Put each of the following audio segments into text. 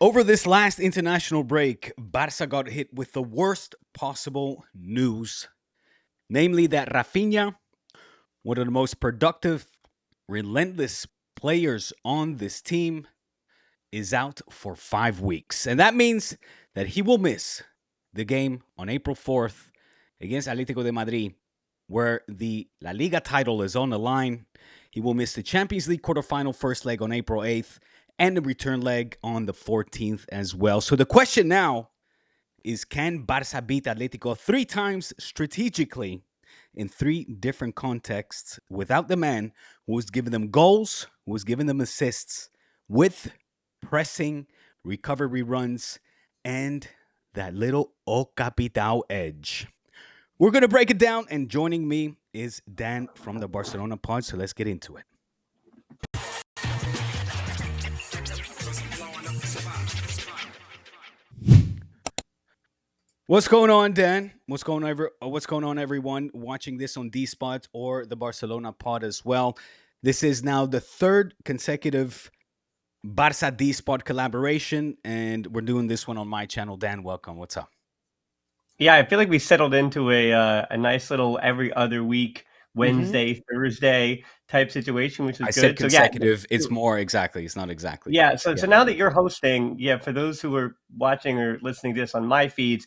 Over this last international break, Barça got hit with the worst possible news, namely that Raphinha, one of the most productive, relentless players on this team, is out for 5 weeks. And that means that he will miss the game on April 4th against Atlético de Madrid, where the La Liga title is on the line. He will miss the Champions League quarterfinal first leg on April 8th and the return leg on the 14th as well. So the question now is, can Barça beat Atletico 3 times strategically in 3 different contexts without the man who was giving them goals, who was giving them assists, with pressing, recovery runs, and that little O Capital edge? We're going to break it down, and joining me is Dan from the Barcelona pod, so let's get into it. What's going on, Dan? What's going on, everyone watching this on D Spot or the Barcelona pod as well? This is now the third consecutive Barça D Spot collaboration, and we're doing this one on my channel. Dan, welcome. What's up? Yeah, I feel like we settled into a nice little every other week, Wednesday, Thursday type situation, which is I good. said consecutive. It's more exactly. It's not exactly. Yeah. So now that you're hosting, yeah, for those who are watching or listening to this on my feeds,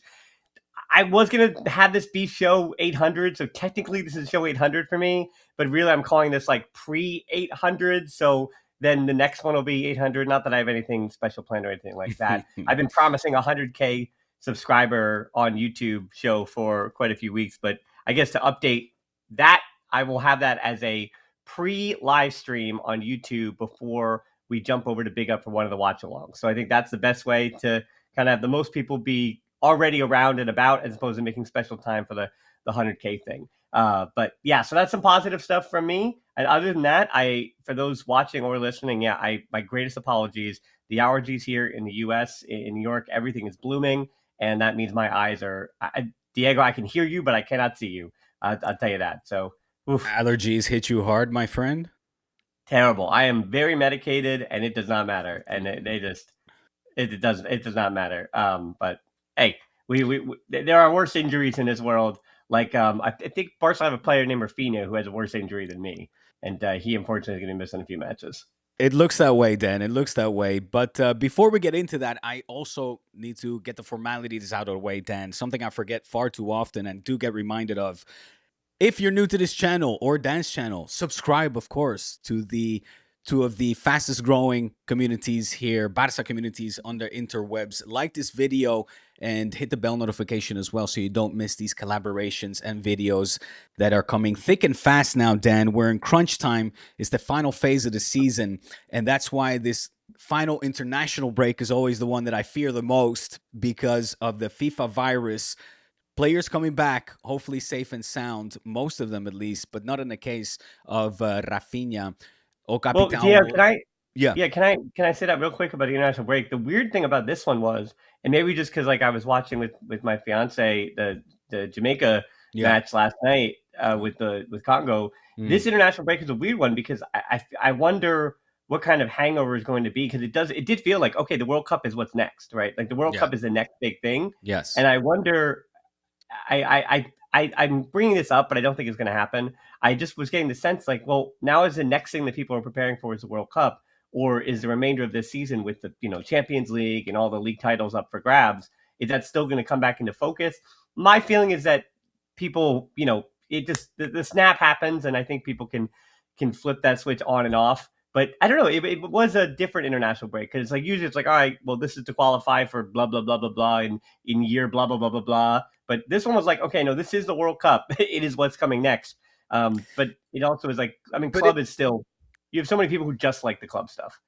I was gonna have this be show 800, so technically this is show 800 for me, but really I'm calling this like pre 800. So then the next one will be 800. Not that I have anything special planned or anything like that. I've been promising 100K subscriber on YouTube show for quite a few weeks, but I guess to update that, I will have that as a pre live stream on YouTube before we jump over to Big Up for one of the watch alongs. So I think that's the best way to kind of have the most people be already around and about, as opposed to making special time for the 100K thing. But yeah, so that's some positive stuff from me. And other than that, for those watching or listening, my greatest apologies. The allergies here in the U.S., in New York, everything is blooming, and that means my eyes are. Diego, I can hear you, but I cannot see you. I'll tell you that. So, oof, Allergies hit you hard, my friend. terrible. I am very medicated, and it does not matter. And it does not matter. But hey, we there are worse injuries in this world. Like I think Barca have a player named Raphinha who has a worse injury than me, and he unfortunately is going to miss in a few matches. It looks that way, Dan. It looks that way. But before we get into that, I also need to get the formalities out of the way, Dan. Something I forget far too often and do get reminded of. If you're new to this channel or Dan's channel, subscribe, of course, to the two of the fastest growing communities here, Barca communities on the interwebs. Like this video and hit the bell notification as well so you don't miss these collaborations and videos that are coming thick and fast now, Dan. We're in crunch time. It's the final phase of the season, and that's why this final international break is always the one that I fear the most because of the FIFA virus. Players coming back, hopefully safe and sound, most of them at least, but not in the case of Raphinha. O Well, Capital yeah, will, yeah, can I say that real quick about the international break? The weird thing about this one was, and maybe just because like I was watching with my fiance the Jamaica yeah. match last night with Congo. Mm. This international break is a weird one because I wonder what kind of hangover is going to be, because it did feel like, okay, the World Cup is what's next, right? Like the World Yeah. Cup is the next big thing, Yes. and I wonder. I'm bringing this up, but I don't think it's going to happen. I just was getting the sense like, well, now is the next thing that people are preparing for is the World Cup, or is the remainder of this season with the Champions League and all the league titles up for grabs? Is that still going to come back into focus? My feeling is that people, it just the snap happens, and I think people can flip that switch on and off. But I don't know. It was a different international break because like usually it's like, all right, well, this is to qualify for blah blah blah blah blah in year blah blah blah blah blah. But this one was like, okay, no, this is the World Cup. It is what's coming next. But it also is like, I mean, But club is still. You have so many people who just like the club stuff.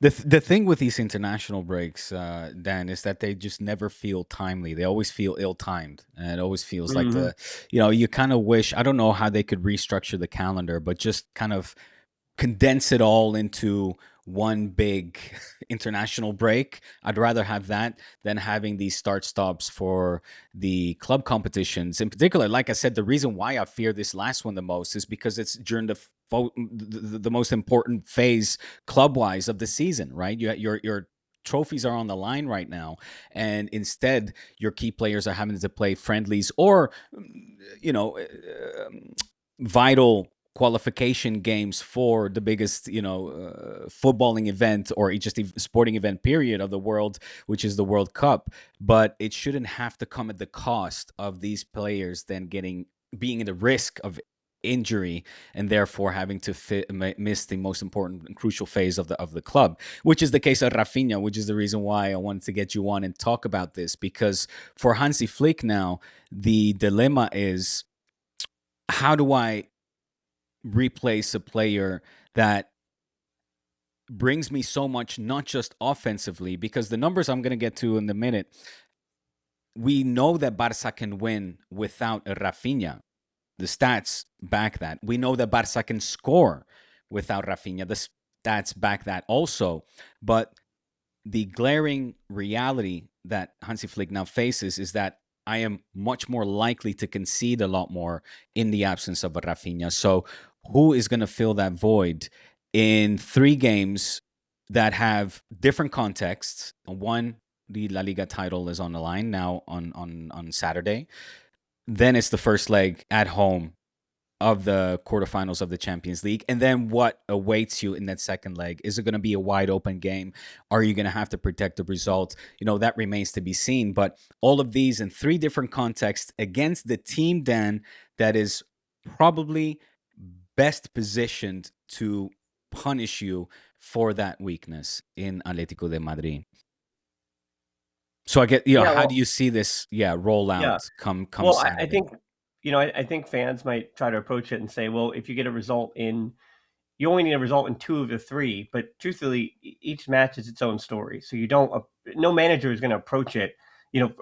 the thing with these international breaks, Dan, is that they just never feel timely. They always feel ill-timed, and it always feels like Mm-hmm. you kind of wish. I don't know how they could restructure the calendar, but just kind of condense it all into one big international break. I'd rather have that than having these start stops for the club competitions. In particular, like I said, the reason why I fear this last one the most is because it's during the most important phase club wise of the season, right? You're trophies are on the line right now, and instead your key players are having to play friendlies or, you know, vital qualification games for the biggest, footballing event or just sporting event period of the world, which is the World Cup. But it shouldn't have to come at the cost of these players then being in the risk of injury and therefore having to miss the most important and crucial phase of the club, which is the case of Raphinha, which is the reason why I wanted to get you on and talk about this, because for Hansi Flick now, the dilemma is, how do I replace a player that brings me so much, not just offensively, because the numbers I'm going to get to in a minute, we know that Barça can win without a Raphinha. The stats back that. We know that Barça can score without Raphinha. The stats back that also. But the glaring reality that Hansi Flick now faces is that I am much more likely to concede a lot more in the absence of a Raphinha. So who is going to fill that void in 3 games that have different contexts? One, the La Liga title is on the line now on Saturday. Then it's the first leg at home of the quarterfinals of the Champions League. And then what awaits you in that second leg? Is it going to be a wide open game? Are you going to have to protect the result? That remains to be seen. But all of these in 3 different contexts against the team, Dan, that is probably best positioned to punish you for that weakness in Atlético de Madrid. So I get, Yeah, how do well, you see this, yeah. rollout come Well, I Saturday? think, I think fans might try to approach it and say, well, if you get a result in, you only need a result in 2 of the 3, but truthfully, each match is its own story. So you don't, no manager is going to approach it.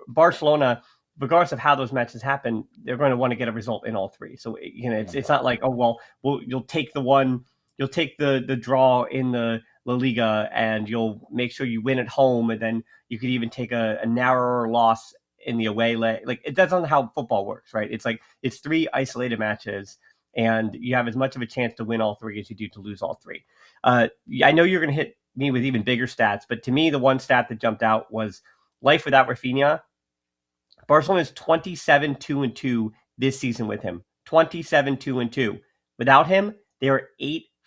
Barcelona, regardless of how those matches happen, they're going to want to get a result in all 3. So it's not like, oh well, you'll take the draw in the La Liga and you'll make sure you win at home, and then you could even take a narrower loss in the away leg. Like, that's not how football works, right? It's like it's 3 isolated matches, and you have as much of a chance to win all 3 as you do to lose all 3. I know you're going to hit me with even bigger stats, but to me, the one stat that jumped out was life without Raphinha. Barcelona is 27-2-2 this season with him. 27-2-2. Without him, they are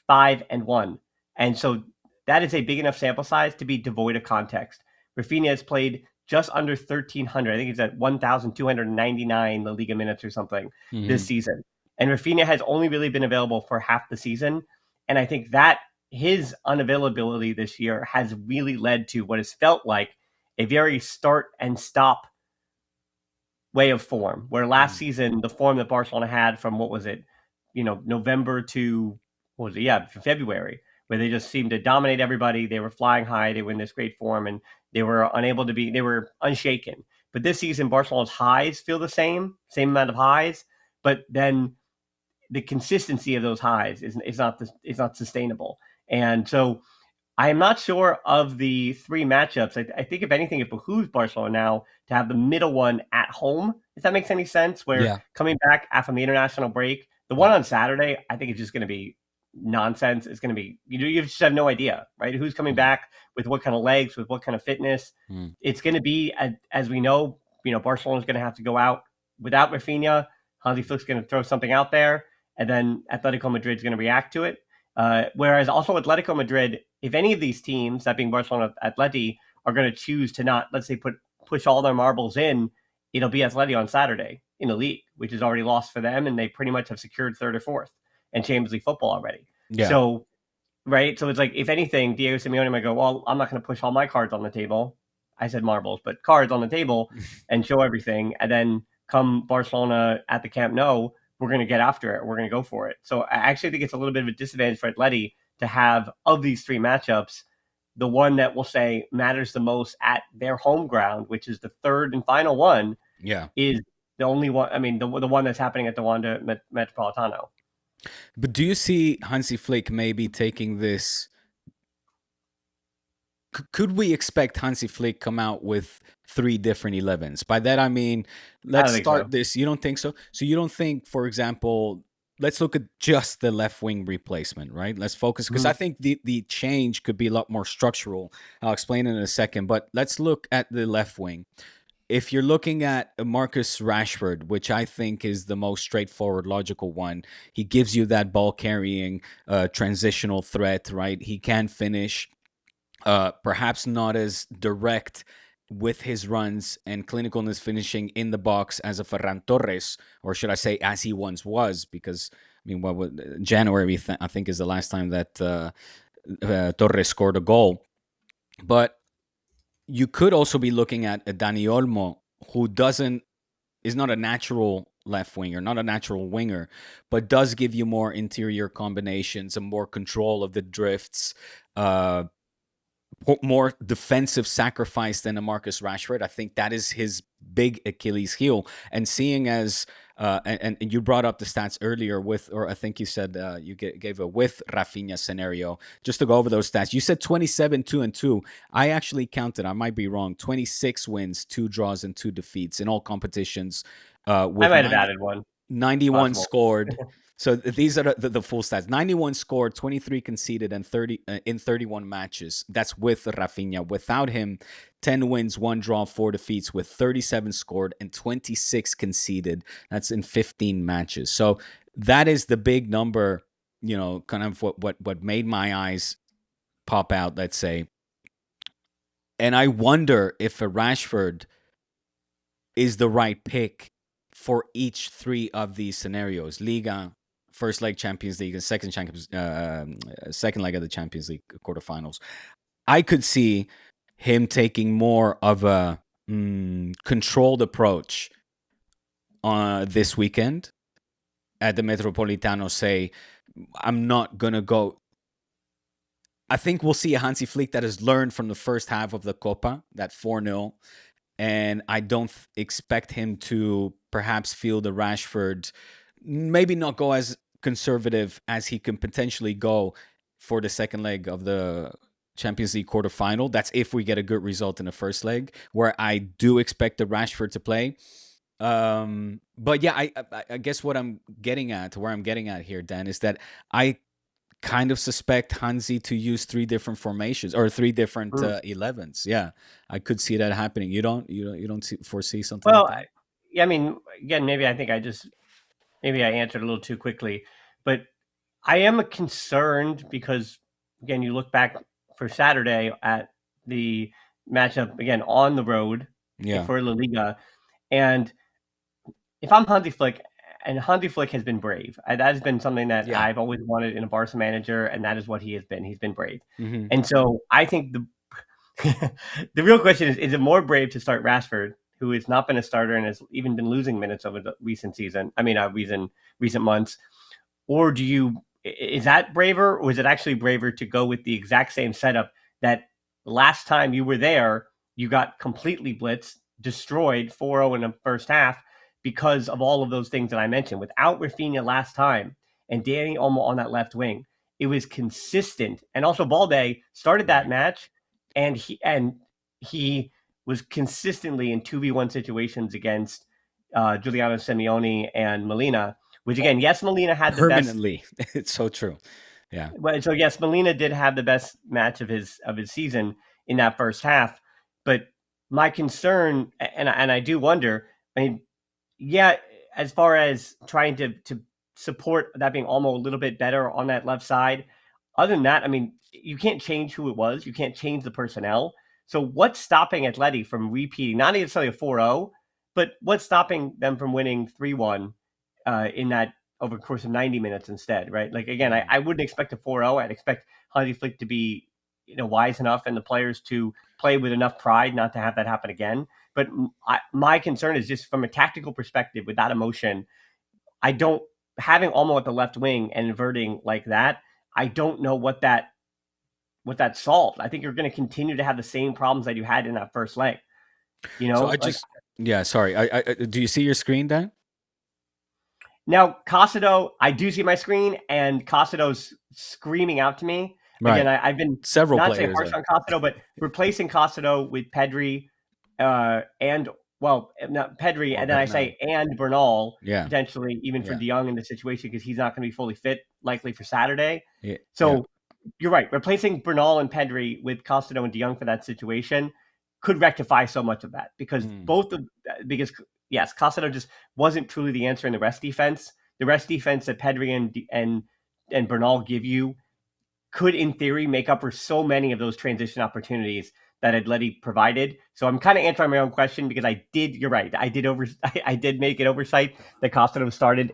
8-5-1. And so that is a big enough sample size to be devoid of context. Raphinha has played just under 1,300. I think he's at 1,299 La Liga minutes or something this Mm-hmm. season. And Raphinha has only really been available for half the season. And I think that his unavailability this year has really led to what has felt like a very start and stop way of form, where last season the form that Barcelona had from, what was it, November to, what was it, yeah, February, where they just seemed to dominate everybody. They were flying high. They were in this great form, and they were they were unshaken. But this season, Barcelona's highs feel the same amount of highs, but then the consistency of those highs is not sustainable. And so I am not sure of the 3 matchups. I think, if anything, it behooves Barcelona now to have the middle one at home, if that makes any sense, where Yeah. coming back after the international break, the one Mm. on Saturday, I think it's just going to be nonsense. It's going to be, you just have no idea, right? Who's coming Mm. back with what kind of legs, with what kind of fitness. Mm. It's going to be, as we know, Barcelona's going to have to go out without Raphinha. Hansi Flick's going to throw something out there, and then Atletico Madrid's going to react to it. Whereas also Atletico Madrid, if any of these teams, that being Barcelona, Atleti, are going to choose to not, let's say, push all their marbles in, it'll be Atleti on Saturday in the league, which is already lost for them, and they pretty much have secured 3rd or 4th in Champions League football already. Yeah. So, right, so it's like, if anything, Diego Simeone might go, well, I'm not going to push all my cards on the table. I said marbles, but cards on the table and show everything, and then come Barcelona at the Camp Nou, we're going to get after it. We're going to go for it. So I actually think it's a little bit of a disadvantage for Atleti to have, of these 3 matchups, the one that we'll say matters the most at their home ground, which is the 3rd and final one, Yeah. is the only one. I mean, the one that's happening at the Wanda Metropolitano. But do you see Hansi Flick maybe taking this? Could we expect Hansi Flick come out with 3 different 11s? By that I mean, I let's don't think so. start this. You don't think so? So you don't think, for example, let's look at just the left wing replacement, right? Let's focus because I Mhm. think the change could be a lot more structural. I'll explain it in a second, but let's look at the left wing. If you're looking at Marcus Rashford, which I think is the most straightforward, logical one, he gives you that ball carrying transitional threat, right? He can finish, perhaps not as direct with his runs and clinical in his finishing in the box as a Ferran Torres, or should I say, as he once was, because I mean, January I think is the last time that Torres scored a goal. But you could also be looking at a Dani Olmo who doesn't is not a natural left winger, not a natural winger, but does give you more interior combinations and more control of the drifts, uh, more defensive sacrifice than a Marcus Rashford. I think that is his big Achilles heel. And seeing as and you brought up the stats earlier with, or I think you said gave a with Raphinha scenario. Just to go over those stats, you said 27, 2-2. I actually counted. I might be wrong. 26 wins, 2 draws, and 2 defeats in all competitions. I With might have added one. 91 Possible. scored. So these are the full stats. 91 scored, 23 conceded, and 30 in 31 matches. That's with Raphinha. Without him, 10 wins, 1 draw, 4 defeats, with 37 scored and 26 conceded. That's in 15 matches. So that is the big number. Kind of what made my eyes pop out. Let's say, and I wonder if a Rashford is the right pick for each 3 of these scenarios: Liga, first leg Champions League, and second leg of the Champions League quarterfinals. I could see him taking more of a controlled approach this weekend at the Metropolitano. Say, I'm not gonna go. I think we'll see a Hansi Flick that has learned from the first half of the Copa, that 4-0, and I don't expect him to perhaps feel the Rashford, maybe not go as conservative as he can potentially go for the second leg of the Champions League quarterfinal. That's if we get a good result in the first leg, where I do expect the Rashford to play. But yeah, I guess what I'm getting at, where I'm getting at here, Dan, is that I kind of suspect Hansi to use 3 different formations or 3 different Mm. 11s. Yeah, I could see that happening. You don't foresee something like Well, that? yeah, I mean, again, maybe I think maybe I answered a little too quickly, but I am concerned because, again, you look back for Saturday at the matchup again on the road Yeah, for La Liga, and if I'm Hansi Flick, and Hansi Flick has been brave, that has been something that yeah. I've always wanted in a Barca manager, and that is what he has been. He's been brave, Hmm. and so I think the real question is it more brave to start Rashford, who has not been a starter and has even been losing minutes over the recent season? I mean, recent months, or is that braver, or is it actually braver to go with the exact same setup that last time you were there, you got completely blitzed, destroyed 4-0 in the first half because of all of those things that I mentioned. Without Raphinha last time and Danny Olmo on that left wing, it was consistent. And also Balde started that Right. match and he was consistently in 2v1 situations against Giuliano Simeone and Molina, which again, yes, Molina had the best. Permanently. It's so true. Yeah. Well, so yes, Molina did have the best match of his season in that first half. But my concern, and I do wonder. I mean, yeah, as far as trying to support that being almost a little bit better on that left side. Other than that, I mean, you can't change who it was. You can't change the personnel. So what's stopping Atleti from repeating not necessarily a 4-0, but what's stopping them from winning 3-1 in that over the course of 90 minutes instead, right? Like again, Mhm. I wouldn't expect a 4-0. I'd expect Hansi Flick to be wise enough and the players to play with enough pride not to have that happen again. But my concern is just from a tactical perspective with that emotion. I don't having Olmo at the left wing and inverting like that. I don't know what that solved. I think you're going to continue to have the same problems that you had in that first leg. So I Like just, yeah, sorry. Do you see your screen, Dan? now, Casido, I do see my screen, and Casido's screaming out to me. Again, Right. I've been Several not saying players harsh are. on Casido, but replacing Casido with Pedri and well, not Pedri, or and then I Bernal. say and Bernal Yeah, potentially even for yeah, De Jong in the situation because he's not going to be fully fit likely for Saturday. yeah, yeah. So you're right. Replacing Bernal and Pedri with Costello and De Jong for that situation could rectify so much of that because Mm. because yes, Costello just wasn't truly the answer in the rest defense. The rest defense that Pedri and Bernal give you could, in theory, make up for so many of those transition opportunities that Atleti provided. So I'm kind of answering my own question because I did. You're right. I did make an oversight that Costello started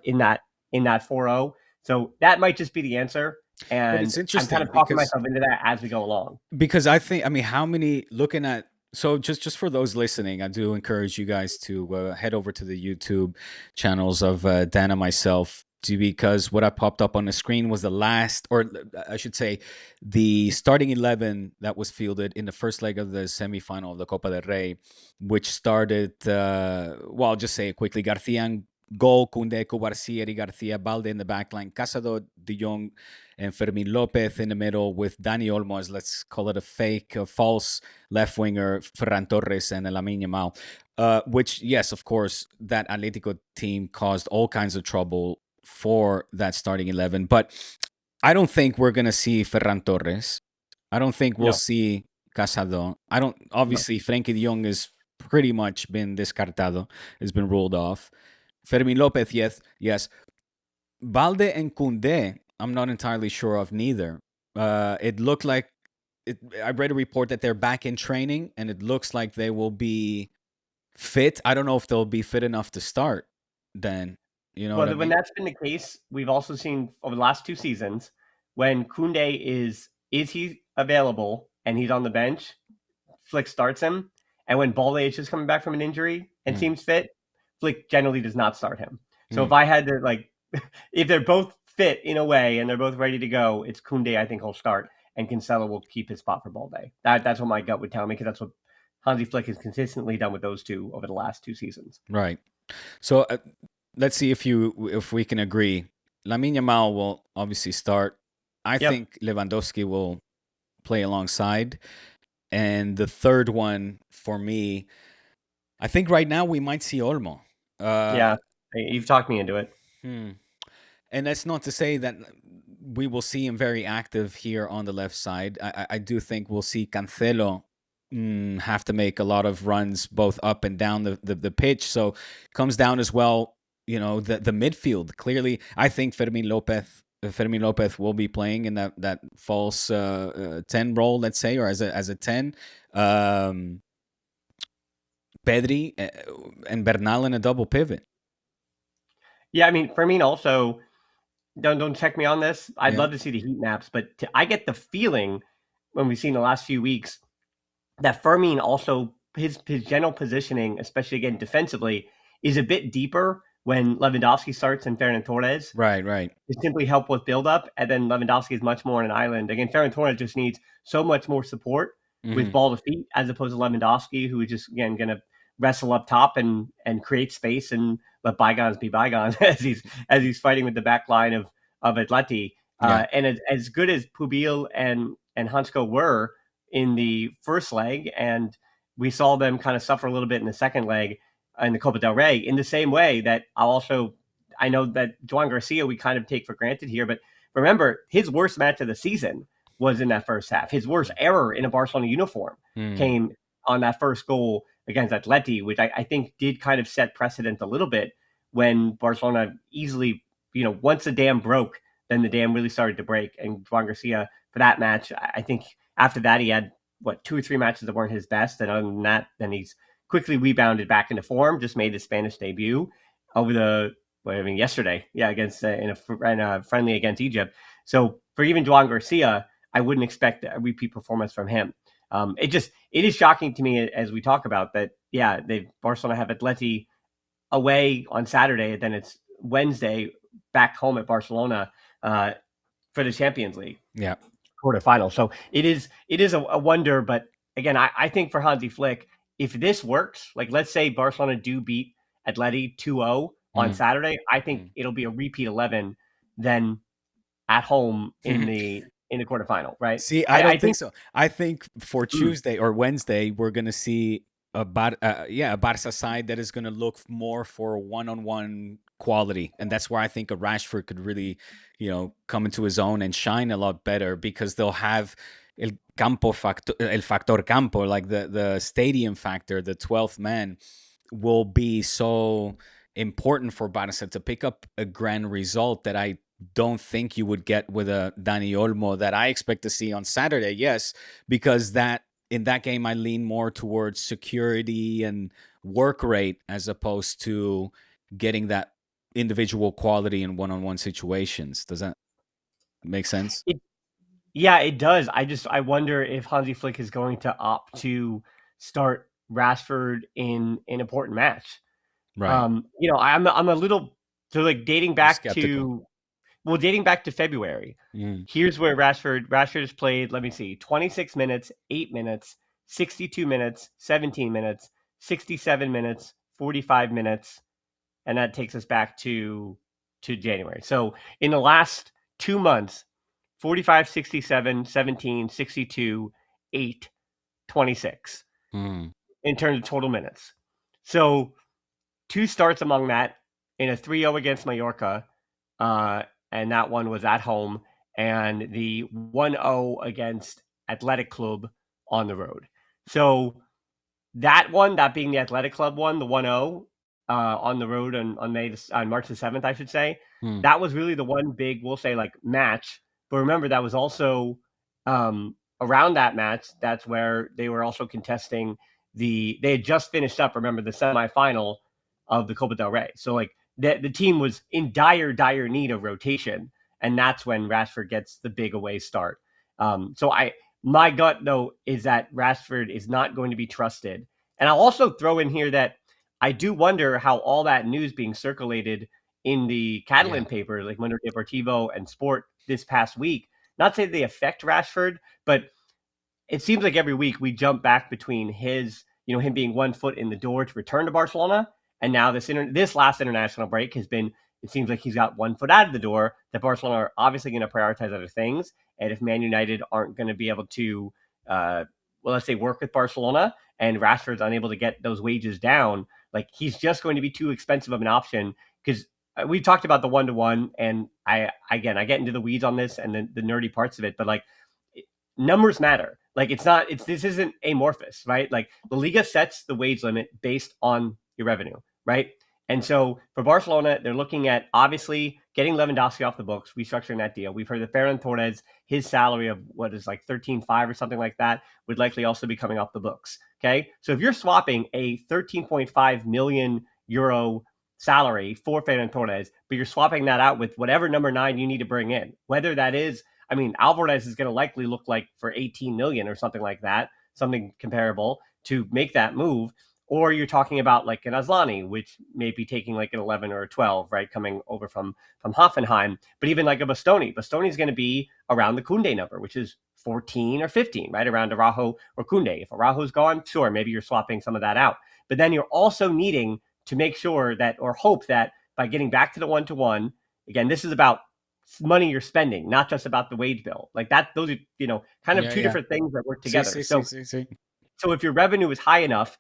in that 4-0. So that might just be the answer. But it's And I'm kind interesting of talking because myself into that as we go along. I think, I mean, how many looking at, so just for those listening, I do encourage you guys to head over to the YouTube channels of Dan and myself, because what I popped up on the screen was the last, or I should say, the starting 11 that was fielded in the first leg of the semifinal of the Copa del Rey, which started, well, I'll just say it quickly: Garcia and goal, Koundé, Cubarsí, Eric Garcia, Balde in the backline, Casado, De Jong, and Fermin Lopez in the middle, with Dani Olmo as, let's call it, a fake, a false left winger, Ferran Torres, and Lamine Yamal. Which, yes, of course, that Atletico team caused all kinds of trouble for that starting 11. But I don't think we're going to see Ferran Torres. I don't think we'll No, see Casado. no. Obviously, Frenkie de Jong has pretty much been descartado, has been ruled off. Fermin Lopez, yes. Balde and Kunde, I'm not entirely sure of neither. It looked like I read a report that they're back in training, and it looks like they will be fit. I don't know if they'll be fit enough to start. Then, you know what I Well, when mean? that's been the case, we've also seen over the last two seasons when Kunde is he available and he's on the bench, Flick starts him. And when Balde is just coming back from an injury and Mm, seems fit, Flick generally does not start him. So if mm. I had to if they're both fit in a way and they're both ready to go, it's Kunde I think he'll start, and Cancelo will keep his spot for Balde. That's what my gut would tell me because that's what Hansi Flick has consistently done with those two over the last two seasons. Right. So let's see if we can agree. Lamine Yamal will obviously start. I Yep. think Lewandowski will play alongside, and the third one for me, I think right now we might see Olmo. Uh, Yeah. You've talked me into it. hmm. And that's not to say that we will see him very active here on the left side. I do think we'll see Cancelo have to make a lot of runs both up and down the pitch. So comes down as well, the midfield. Clearly, I think Fermin Lopez will be playing in that false 10 role, let's say, or as a 10. Um, Pedri and Bernal in a double pivot. Yeah, I mean, Fermin also don't check me on this. I'd Yeah. love to see the heat maps, but I get the feeling when we've seen the last few weeks that Fermin also his general positioning, especially again defensively, is a bit deeper when Lewandowski starts and Ferran Torres Right, right. to simply help with build up, and then Lewandowski is much more on an island. Again, Ferran Torres just needs so much more support with Hmm. ball to feet as opposed to Lewandowski, who is just again going to wrestle up top and create space and let bygones be bygones as he's fighting with the back line of Atleti. Yeah. And as good as Pubil and Hansko were in the first leg, and we saw them kind of suffer a little bit in the second leg in the Copa del Rey. In the same way that I know that Juan Garcia we kind of take for granted here, but remember his worst match of the season was in that first half. His worst error in a Barcelona uniform Mm. came on that first goal against Atleti, which I think did kind of set precedent a little bit when Barcelona easily, once the dam broke, then the dam really started to break. And Juan Garcia for that match, I think after that he had two or three matches that weren't his best, and other than that, then he's quickly rebounded back into form. Just made his Spanish debut over yesterday, yeah, against in a friendly against Egypt. So for even Juan Garcia, I wouldn't expect a repeat performance from him. It is shocking to me as we talk about that. Yeah, they Barcelona have Atleti away on Saturday, then it's Wednesday back home at Barcelona for the Champions League Yeah. quarterfinal. So it is a wonder, but again, I think for Hansi Flick, if this works, like let's say Barcelona do beat Atleti 2-0 on Mm. Saturday, I think Mm. it'll be a repeat 11 then at home in the quarterfinal, right? See, I I don't think think so. I think for mm, Tuesday or Wednesday, we're going to see a Barca side that is going to look more for one-on-one quality, and that's where I think a Rashford could really, come into his own and shine a lot better, because they'll have el factor campo, like the stadium factor, the 12th man will be so important for Barca to pick up a grand result that I don't think you would get with a Dani Olmo that I expect to see on Saturday. Yes, because in that game I lean more towards security and work rate as opposed to getting that individual quality in one-on-one situations. Does that make sense? Yeah, it does. I wonder if Hansi Flick is going to opt to start Rashford in an important match. Right. I'm a little, so like You're skeptical. dating back to February. Mm. Here's where Rashford has played, let me see, 26 minutes, 8 minutes, 62 minutes, 17 minutes, 67 minutes, 45 minutes, and that takes us back to January. So in the last 2 months, 45, 67, 17, 62, 8, 26 Mm. in terms of total minutes. So 2 starts among that in a 3-0 against Mallorca, and that one was at home, and the 1-0 against Athletic Club on the road. So that one, that being the Athletic Club one, the 1-0 on the road on March the 7th, I should say, Mm. that was really the one big, we'll say, like, match. But remember, that was also around that match. That's where they were also contesting they had just finished up, remember, the semifinal of the Copa del Rey. So like the team was in dire need of rotation, and that's when Rashford gets the big away start. My gut though is that Rashford is not going to be trusted, and I'll also throw in here that I do wonder how all that news being circulated in the Yeah. Catalan paper, like Mundo Deportivo and Sport this past week, not say they affect Rashford, but it seems like every week we jump back between him being 1 foot in the door to return to Barcelona, and now this last international break has been. It seems like he's got 1 foot out of the door. That Barcelona are obviously going to prioritize other things, and if Man United aren't going to be able to, let's say, work with Barcelona, and Rashford's unable to get those wages down, like he's just going to be too expensive of an option. Because we talked about the 1-to-1, and I get into the weeds on this and the nerdy parts of it, but like numbers matter. Like this isn't amorphous, right? Like the Liga sets the wage limit based on your revenue, right? And so for Barcelona, they're looking at obviously getting Lewandowski off the books, restructuring that deal. We've heard that Ferran Torres, his salary of what is like 13.5 or something like that, would likely also be coming off the books. Okay. So if you're swapping a 13.5 million euro salary for Ferran Torres, but you're swapping that out with whatever number 9 you need to bring in, whether that is, I mean, Alvarez is going to likely look like for 18 million or something like that, something comparable to make that move. Or you're talking about like an Asllani, which may be taking like an 11 or a 12, right, coming over from Hoffenheim. But even like a Bastoni is going to be around the Koundé number, which is 14 or 15, right, around Araujo or Koundé. If Araujo's gone, sure, maybe you're swapping some of that out. But then you're also needing to make sure that, or hope that by getting back to the 1-to-1, again, this is about money you're spending, not just about the wage bill. Like that, those are, kind of Yeah. two Yeah. different things that work See. together. See. So, See. See. See. so if your revenue is high enough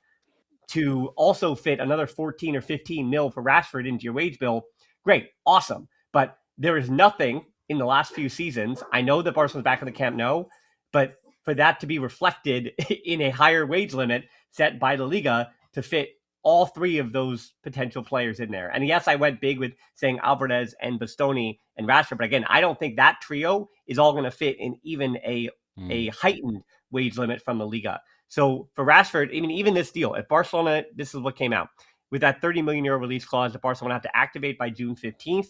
to also fit another 14 or 15 mil for Rashford into your wage bill, great, awesome. But there is nothing in the last few seasons. I know that Barcelona's back in the Camp Nou, but for that to be reflected in a higher wage limit set by the Liga to fit all 3 of those potential players in there. And yes, I went big with saying Alvarez and Bastoni and Rashford, but again, I don't think that trio is all going to fit in even a heightened wage limit from the Liga. So for Rashford, even this deal, if Barcelona, this is what came out, with that 30 million euro release clause that Barcelona have to activate by June 15th.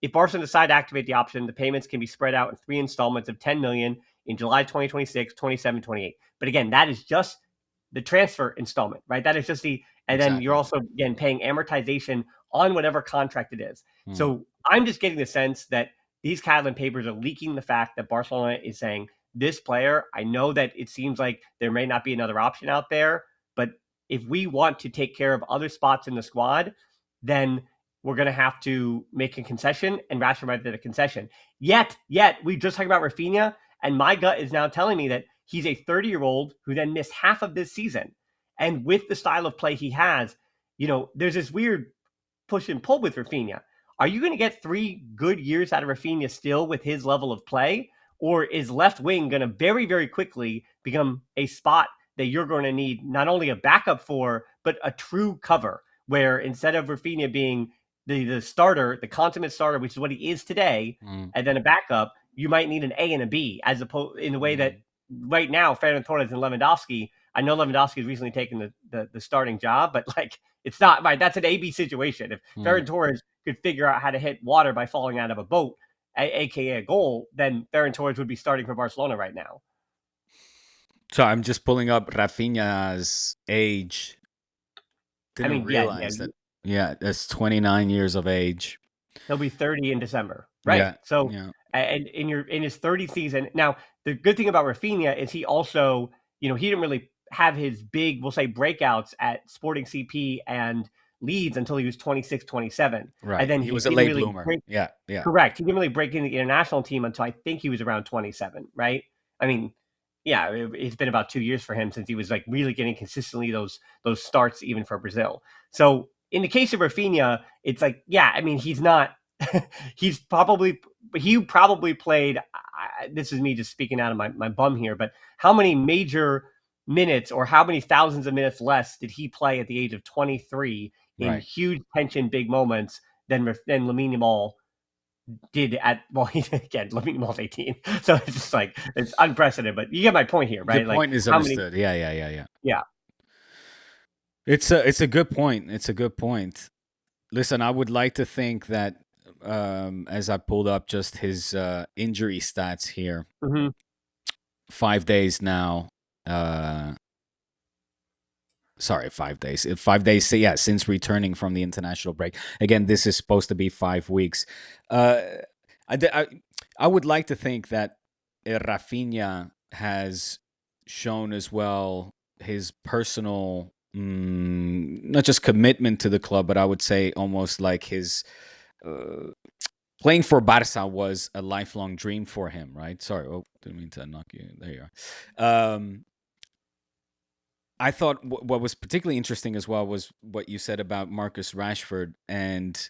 If Barcelona decide to activate the option, the payments can be spread out in 3 installments of 10 million in July 2026, 27, 28. But again, that is just the transfer installment, right? That is just and then you're also, again, paying amortization on whatever contract it is. So I'm just getting the sense that these Catalan papers are leaking the fact that Barcelona is saying, this player, I know that it seems like there may not be another option out there, but if we want to take care of other spots in the squad, then we're going to have to make a concession, and Rashford might be the concession. Yet, we just talked about Raphinha, and my gut is now telling me that he's a 30-year-old who then missed half of this season. And with the style of play he has, there's this weird push and pull with Raphinha. Are you going to get 3 good years out of Raphinha still with his level of play? Or is left wing going to very, very quickly become a spot that you're going to need not only a backup for, but a true cover, where instead of Raphinha being the starter, the consummate starter, which is what he is today, and then a backup, you might need an A and a B, as opposed in the way that right now, Ferran Torres and Lewandowski. I know Lewandowski has recently taken the starting job, but like it's not right. That's an A-B situation. If Ferran Torres could figure out how to hit water by falling out of a boat, aka a goal, then Ferran Torres would be starting for Barcelona right now. So I'm just pulling up Raphinha's age. Didn't realize that. Yeah, that's 29 years of age. He'll be 30 in December, right? Yeah, so, and in his 30th season. Now, the good thing about Raphinha is he also, he didn't really have his big, we'll say, breakouts at Sporting CP and Leeds until he was 26, 27. Right. And then he was a late bloomer. Yeah. Correct. He didn't really break into the international team until I think he was around 27, right? I mean, yeah, it's been about 2 years for him since he was like really getting consistently those starts even for Brazil. So in the case of Raphinha, it's like, yeah, I mean, he's not, he probably played, this is me just speaking out of my bum here, but how many major minutes or how many thousands of minutes less did he play at the age of 23 in huge tension, big moments than Lamine Yamal did Lamine Yamal's 18. So it's just like, it's unprecedented, but you get my point here, right? The point is understood. Yeah. It's a good point. It's a good point. Listen, I would like to think that as I pulled up just his injury stats here, 5 days now. Sorry, 5 days. 5 days, yeah, since returning from the international break. Again, this is supposed to be 5 weeks. I would like to think that Raphinha has shown as well his personal, not just commitment to the club, but I would say almost like his playing for Barça was a lifelong dream for him, right? Sorry, didn't mean to knock you. There you are. I thought what was particularly interesting as well was what you said about Marcus Rashford and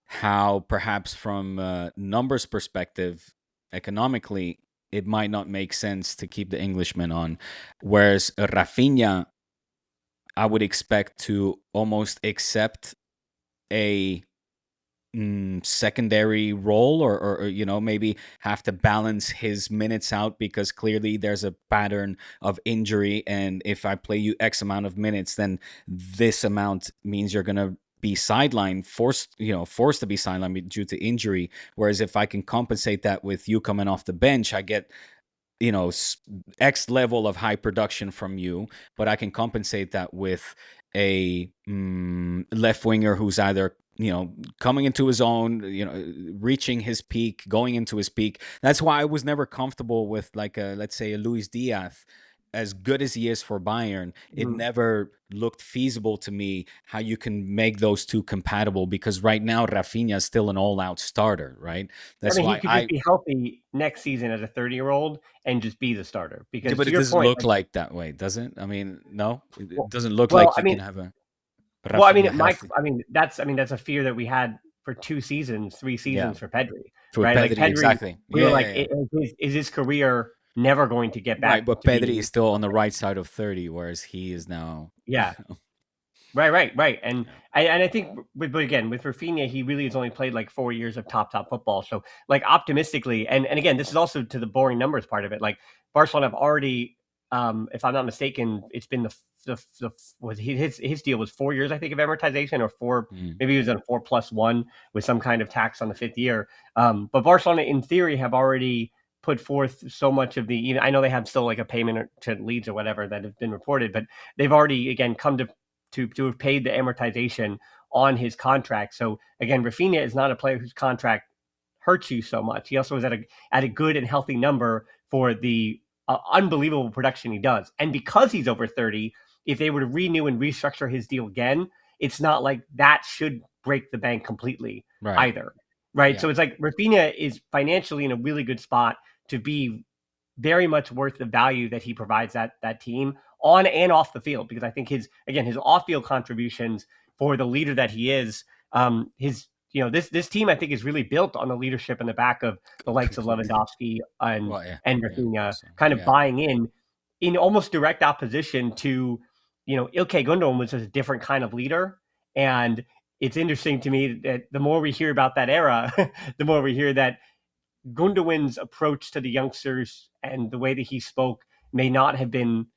how perhaps from a numbers perspective, economically, it might not make sense to keep the Englishman on. Whereas Raphinha, I would expect to almost accept a secondary role or maybe have to balance his minutes out because clearly there's a pattern of injury, and if I play you X amount of minutes, then this amount means you're gonna be sidelined, forced to be sidelined due to injury. Whereas if I can compensate that with you coming off the bench, I get X level of high production from you, but I can compensate that with a left winger who's either coming into his own, reaching his peak, going into his peak. That's why I was never comfortable with let's say a Luis Diaz. As good as he is for Bayern, it never looked feasible to me how you can make those two compatible, because right now Raphinha is still an all-out starter, right? That's why he could just be healthy next season as a 30-year-old and just be the starter. Because but it doesn't look like that way, does it? I mean, no, it doesn't look like you can have a. That's a fear that we had for 3 seasons for Pedri, right? Pedri, exactly. We were like, is his career never going to get back? Right, but Pedri is still on the right side of 30, whereas he is now. Yeah. Right. And I think, but again, with Raphinha, he really has only played like 4 years of top football. So like optimistically, and again, this is also to the boring numbers part of it. Like Barcelona have already, if I'm not mistaken, it's been his deal was 4 years, I think, of amortization, or 4, maybe he was on 4+1 with some kind of tax on the 5th year. But Barcelona, in theory, have already put forth so much of the, I know they have still like a payment to Leeds or whatever that have been reported, but they've already, again, come to have paid the amortization on his contract. So again, Raphinha is not a player whose contract hurts you so much. He also is at a good and healthy number for the unbelievable production he does. And because he's over 30, if they were to renew and restructure his deal again, it's not like that should break the bank completely either. Right. Yeah. So it's like Raphinha is financially in a really good spot to be very much worth the value that he provides that team on and off the field, because I think his off-field contributions for the leader that he is, this team I think is really built on the leadership in the back of the likes of Completely. Lewandowski and Well, yeah. Yeah, Raphinha, also. kind of Yeah. buying in almost direct opposition to, Ilkay Gundogan was a different kind of leader. And it's interesting to me that the more we hear about that era, the more we hear that Gundogan's approach to the youngsters and the way that he spoke may not have been,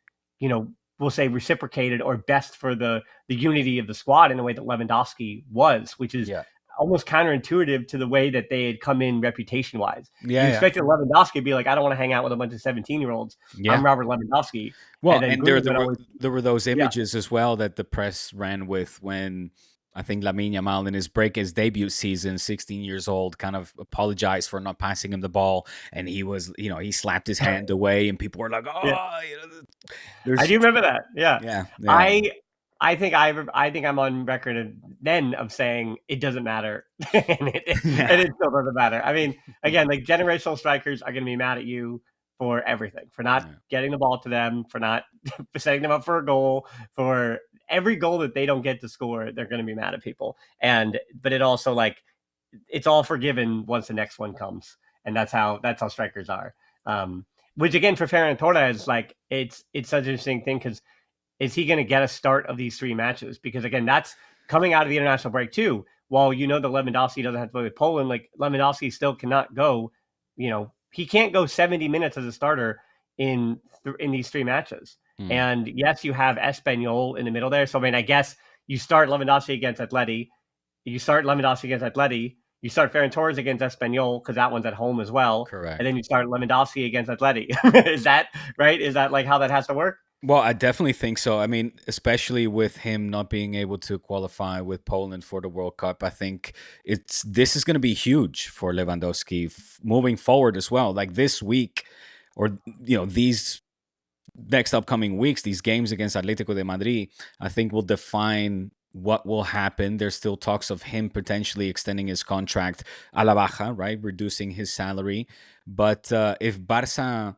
we'll say reciprocated or best for the unity of the squad in the way that Lewandowski was, which is Yeah. almost counterintuitive to the way that they had come in reputation wise. Yeah. You Yeah. expected Lewandowski to be like, I don't want to hang out with a bunch of 17-year-olds. Yeah. I'm Robert Lewandowski. And Well, then and there Gundogan always, there were those yeah, images as well that the press ran with when I think Lamine Yamal in his debut season, 16 years old, kind of apologized for not passing him the ball, and he was, he slapped his hand away, and people were like, yeah. "Oh, I there's, do remember that. Yeah. yeah, yeah, I I think I'm on record of saying it doesn't matter, and yeah, it still doesn't matter. I mean, again, like generational strikers are going to be mad at you for everything, for not yeah, getting the ball to them, for not for setting them up for a goal, for every goal that they don't get to score, they're going to be mad at people. But it also like it's all forgiven once the next one comes, and that's how strikers are. Um, which again for Ferran Torres, like it's such an interesting thing because is he going to get a start of these three matches? Because again, that's coming out of the international break too. While that Lewandowski doesn't have to play with Poland, like Lewandowski still cannot go. He can't go 70 minutes as a starter in these three matches. mm, And yes, you have Espanyol in the middle there. So I mean, I guess you start Lewandowski against Atleti, you start Lewandowski against Atleti, you start Ferran Torres against Espanyol because that one's at home as well, and correct. then you start Lewandowski against Atleti. Is that right? Is that like how that has to work? Well, I definitely think so. I mean, especially with him not being able to qualify with Poland for the World Cup, I think this is going to be huge for Lewandowski moving forward as well. Like this week, or these next upcoming weeks, these games against Atletico de Madrid, I think will define what will happen. There's still talks of him potentially extending his contract a la baja, right, reducing his salary. But if Barça,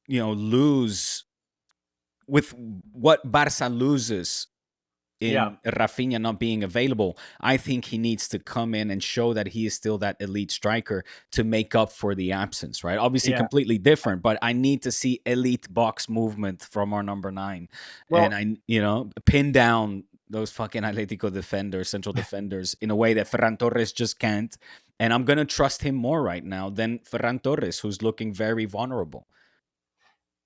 lose with what Barça loses Yeah, in Raphinha not being available, I think he needs to come in and show that he is still that elite striker to make up for the absence, right? Obviously, yeah. completely different, but I need to see elite box movement from our number 9. And Well, pin down those fucking Atletico defenders, central defenders, in a way that Ferran Torres just can't. And I'm going to trust him more right now than Ferran Torres, who's looking very vulnerable.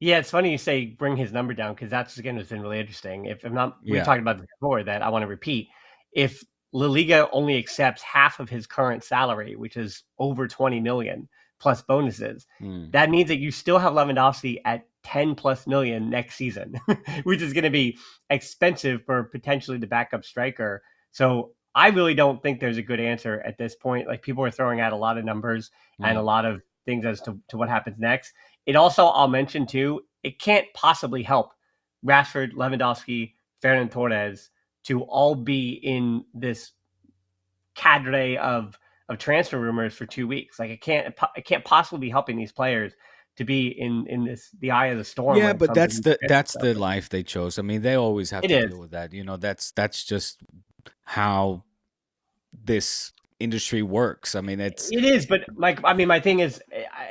yeah, it's funny you say bring his number down because that's again has been really interesting. If I'm not, we've Yeah, talked about this before that I want to repeat. If La Liga only accepts half of his current salary, which is over 20 million plus bonuses, mm, that means that you still have Lewandowski at 10 plus million next season, which is going to be expensive for potentially the backup striker. So I really don't think there's a good answer at this point. Like people are throwing out a lot of numbers and a mm. lot of things as to what happens next. It also, I'll mention too, it can't possibly help Rashford, Lewandowski, Ferran Torres to all be in this cadre of transfer rumors for 2 weeks. Like it can't possibly be helping these players to be in this the eye of the storm Yeah, when it but comes to that's these the transfer that's stuff. the life they chose. I mean, they always have It to is. deal with that. That's just how this industry works. I mean, it's It is, but my thing is,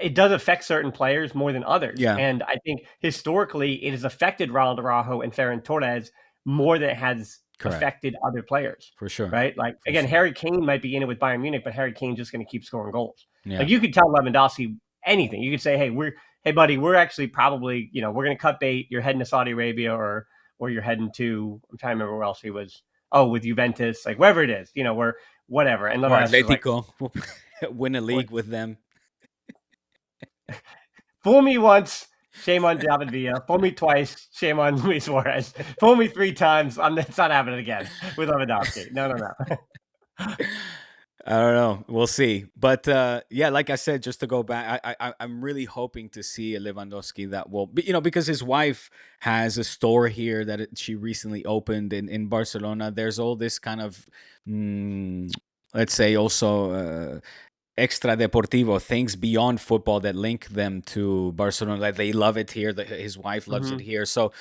it does affect certain players more than others, yeah, and I think historically it has affected Ronald Araujo and Ferran Torres more than it has correct. affected other players, For sure. right? Like For again, sure. Harry Kane might be in it with Bayern Munich, but Harry Kane's just going to keep scoring goals. Yeah. Like you could tell Lewandowski anything. You could say, hey buddy, we're actually probably we're going to cut bait. You're heading to Saudi Arabia or you're heading to I'm trying to remember where else he was. Oh, with Juventus, like wherever it is, we're whatever. And Or Lewandowski's like. Atletico win a league with them. Fool me once, shame on David Villa. Fool me twice, shame on Luis Suarez. Fool me 3 times, it's not happening again with Lewandowski. No, no, no. I don't know. We'll see. But yeah, like I said, just to go back, I'm really hoping to see a Lewandowski that will, because his wife has a store here that she recently opened in Barcelona. There's all this kind of, let's say, also extra deportivo, things beyond football that link them to Barcelona. Like they love it here. His wife loves it Mm-hmm. here. So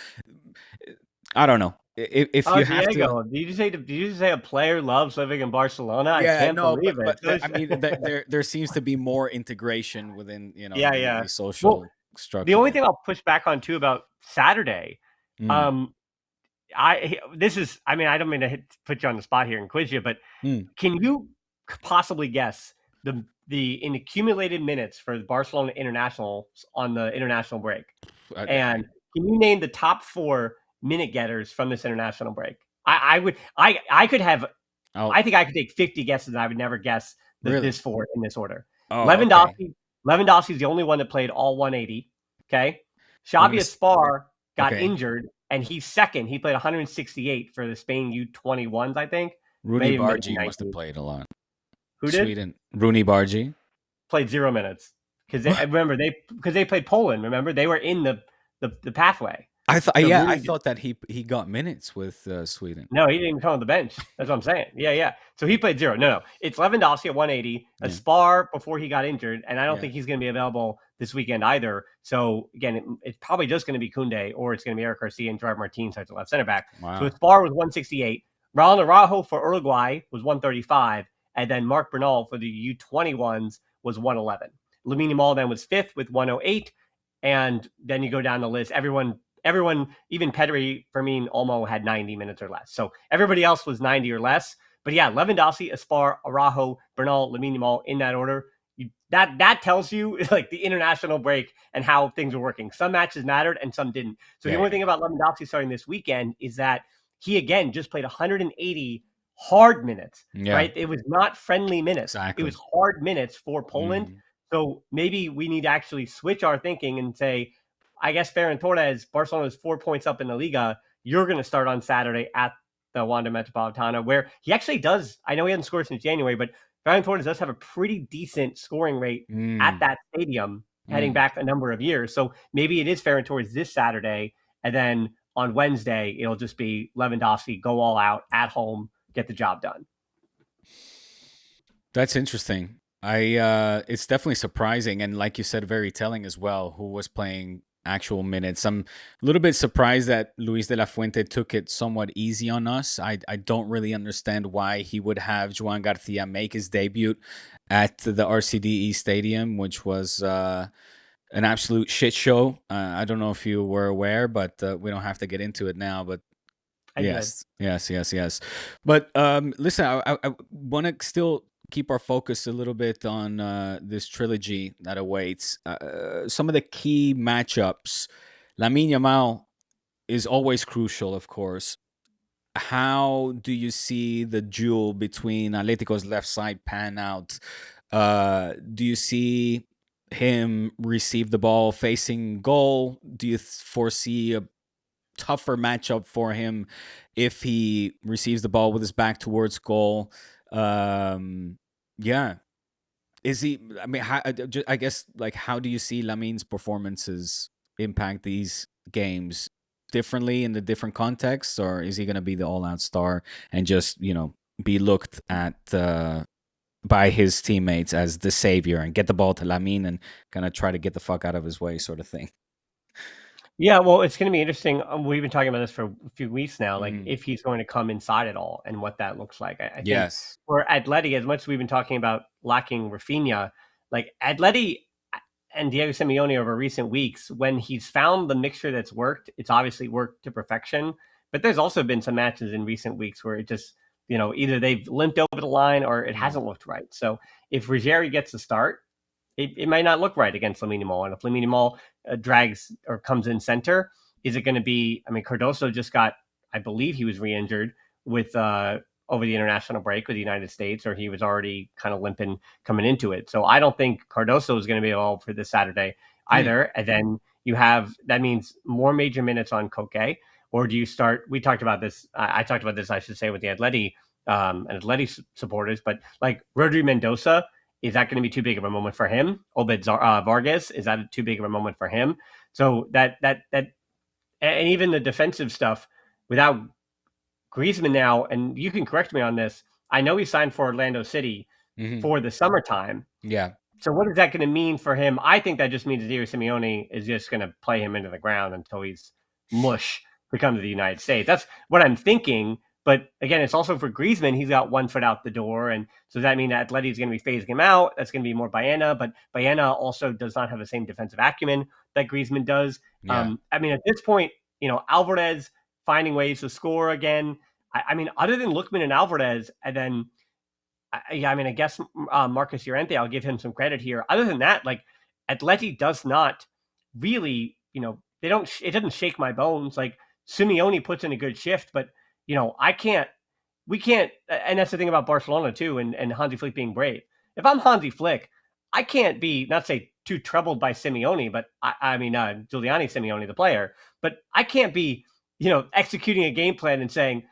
I don't know if Oh, you have to. Diego, did you just say a player loves living in Barcelona? I Yeah, can't no, believe it. I mean, there seems to be more integration within Yeah, the yeah. Well, social the structure only there. thing I'll push back on too about Saturday, Mm, um, I mean, I don't mean to put you on the spot here and quiz you, but mm. can you possibly guess the in accumulated minutes for the Barcelona internationals on the international break? And can you name the top 4 minute getters from this international break? I would I could have Oh, I think I could take 50 guesses and I would never guess really? this 4 in this order. Oh, okay. Lewandowski Lewandowski's the only one that played all 180. Okay. I'm gonna. Xavi Aspar got Okay. injured and he's second. He played 168 for the Spain U21s, I think. Rooney Maybe Bargi must have 19. played a lot. Who did? Sweden. Rooney Bargi. Played 0 minutes because What? remember they played Poland. Remember they were in the pathway. I thought. So Yeah, I Rooney thought that he got minutes with Sweden. No, he didn't even come on the bench. That's what I'm saying. Yeah, yeah. So he played 0. No. It's Lewandowski at 180, a Yeah. Spar before he got injured, and I don't Yeah. think he's going to be available this weekend either. So again, it's probably just going to be Kunde or it's going to be Eric Garcia and Gerard Martinez at the left center back. So Wow. Spar was 168. Raul Araujo for Uruguay was 135, and then Mark Bernal for the U21s was 111. Lamine Yamal then was fifth with 108, and then you go down the list. Everyone, even Pedri, Fermin, Olmo had 90 minutes or less. So everybody else was 90 or less. But yeah, Lewandowski, Aspar, Araujo, Bernal, Lamine Yamal in that order. That tells you like the international break and how things are working. Some matches mattered and some didn't. So the Yeah. only thing about Lewandowski starting this weekend is that he again just played 180 hard minutes. Yeah. Right? It was not friendly minutes. Exactly. It was hard minutes for Poland. Mm. So maybe we need to actually switch our thinking and say, I guess Ferran Torres, Barcelona is 4 points up in the Liga. You're going to start on Saturday at the Wanda Metropolitano, where he actually does. I know he hasn't scored since January, but Ferran Torres does have a pretty decent scoring rate at that stadium heading back a number of years. So maybe it is Ferran Torres this Saturday, and then on Wednesday, it'll just be Lewandowski, go all out at home, get the job done. That's interesting. It's definitely surprising, and like you said, very telling as well. Who was playing actual minutes? I'm a little bit surprised that Luis de la Fuente took it somewhat easy on us. I don't really understand why he would have Joan Garcia make his debut at the RCDE Stadium, which was an absolute shit show. I don't know if you were aware, but we don't have to get into it now. But yes, yes. But listen, I want to still keep our focus a little bit on this trilogy that awaits. Some of the key matchups. Lamine Yamal is always crucial, of course. How do you see the duel between Atletico's left side pan out? Do you see him receive the ball facing goal? Do you foresee a tougher matchup for him if he receives the ball with his back towards goal? Yeah. Is he? I mean, I guess like how do you see Lamine's performances impact these games differently in the different contexts, or is he going to be the all-out star and just be looked at by his teammates as the savior and get the ball to Lamine and kind of try to get the fuck out of his way, sort of thing? Yeah, well, it's going to be interesting. We've been talking about this for a few weeks now, like Mm. if he's going to come inside at all and what that looks like. I think Yes. for Atleti, as much as we've been talking about lacking Raphinha, like Atleti and Diego Simeone over recent weeks, when he's found the mixture that's worked, it's obviously worked to perfection. But there's also been some matches in recent weeks where it just, either they've limped over the line or it hasn't looked right. So if Ruggieri gets the start, it might not look right against Lamine Yamal. And if Lamine Yamal drags or comes in center, is it going to be? I mean, Cardoso just got, I believe he was re-injured with over the international break with the United States, or he was already kind of limping coming into it. So I don't think Cardoso is going to be available for this Saturday either. And then you have that means more major minutes on Koke, or do you start? We talked about this. I talked about this, I should say, with the Atleti and Atleti supporters, but like Rodri Mendoza. Is that going to be too big of a moment for him? Obed Vargas, is that too big of a moment for him? So that and even the defensive stuff without Griezmann now, and you can correct me on this. I know he signed for Orlando City, Hmm. for the summertime. Yeah. So what is that going to mean for him? I think that just means that Diego Simeone is just going to play him into the ground until he's mush to come to the United States. That's what I'm thinking. But again, it's also for Griezmann. He's got 1 foot out the door. And so does that mean that Atleti is going to be phasing him out? That's going to be more Baena. But Baena also does not have the same defensive acumen that Griezmann does. Yeah. I mean, at this point, Alvarez finding ways to score again. I mean, other than Lookman and Alvarez, and then I mean, I guess Marcus Llorente, I'll give him some credit here. Other than that, like Atleti does not really, they don't. It doesn't shake my bones. Like Simeone puts in a good shift, but I can't. We can't. And that's the thing about Barcelona too, and Hansi Flick being brave. If I'm Hansi Flick, I can't be not say too troubled by Simeone, but I mean Giuliani Simeone, the player, but I can't be executing a game plan and saying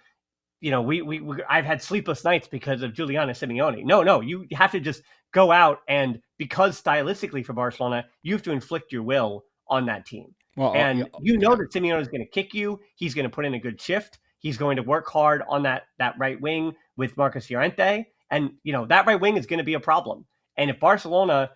I've had sleepless nights because of Giuliano Simeone. No, you have to just go out and because stylistically for Barcelona, you have to inflict your will on that team. Well, And yeah. that Simeone is going to kick you. He's going to put in a good shift. He's going to work hard on that right wing with Marcus Llorente. And, that right wing is going to be a problem. And if Barcelona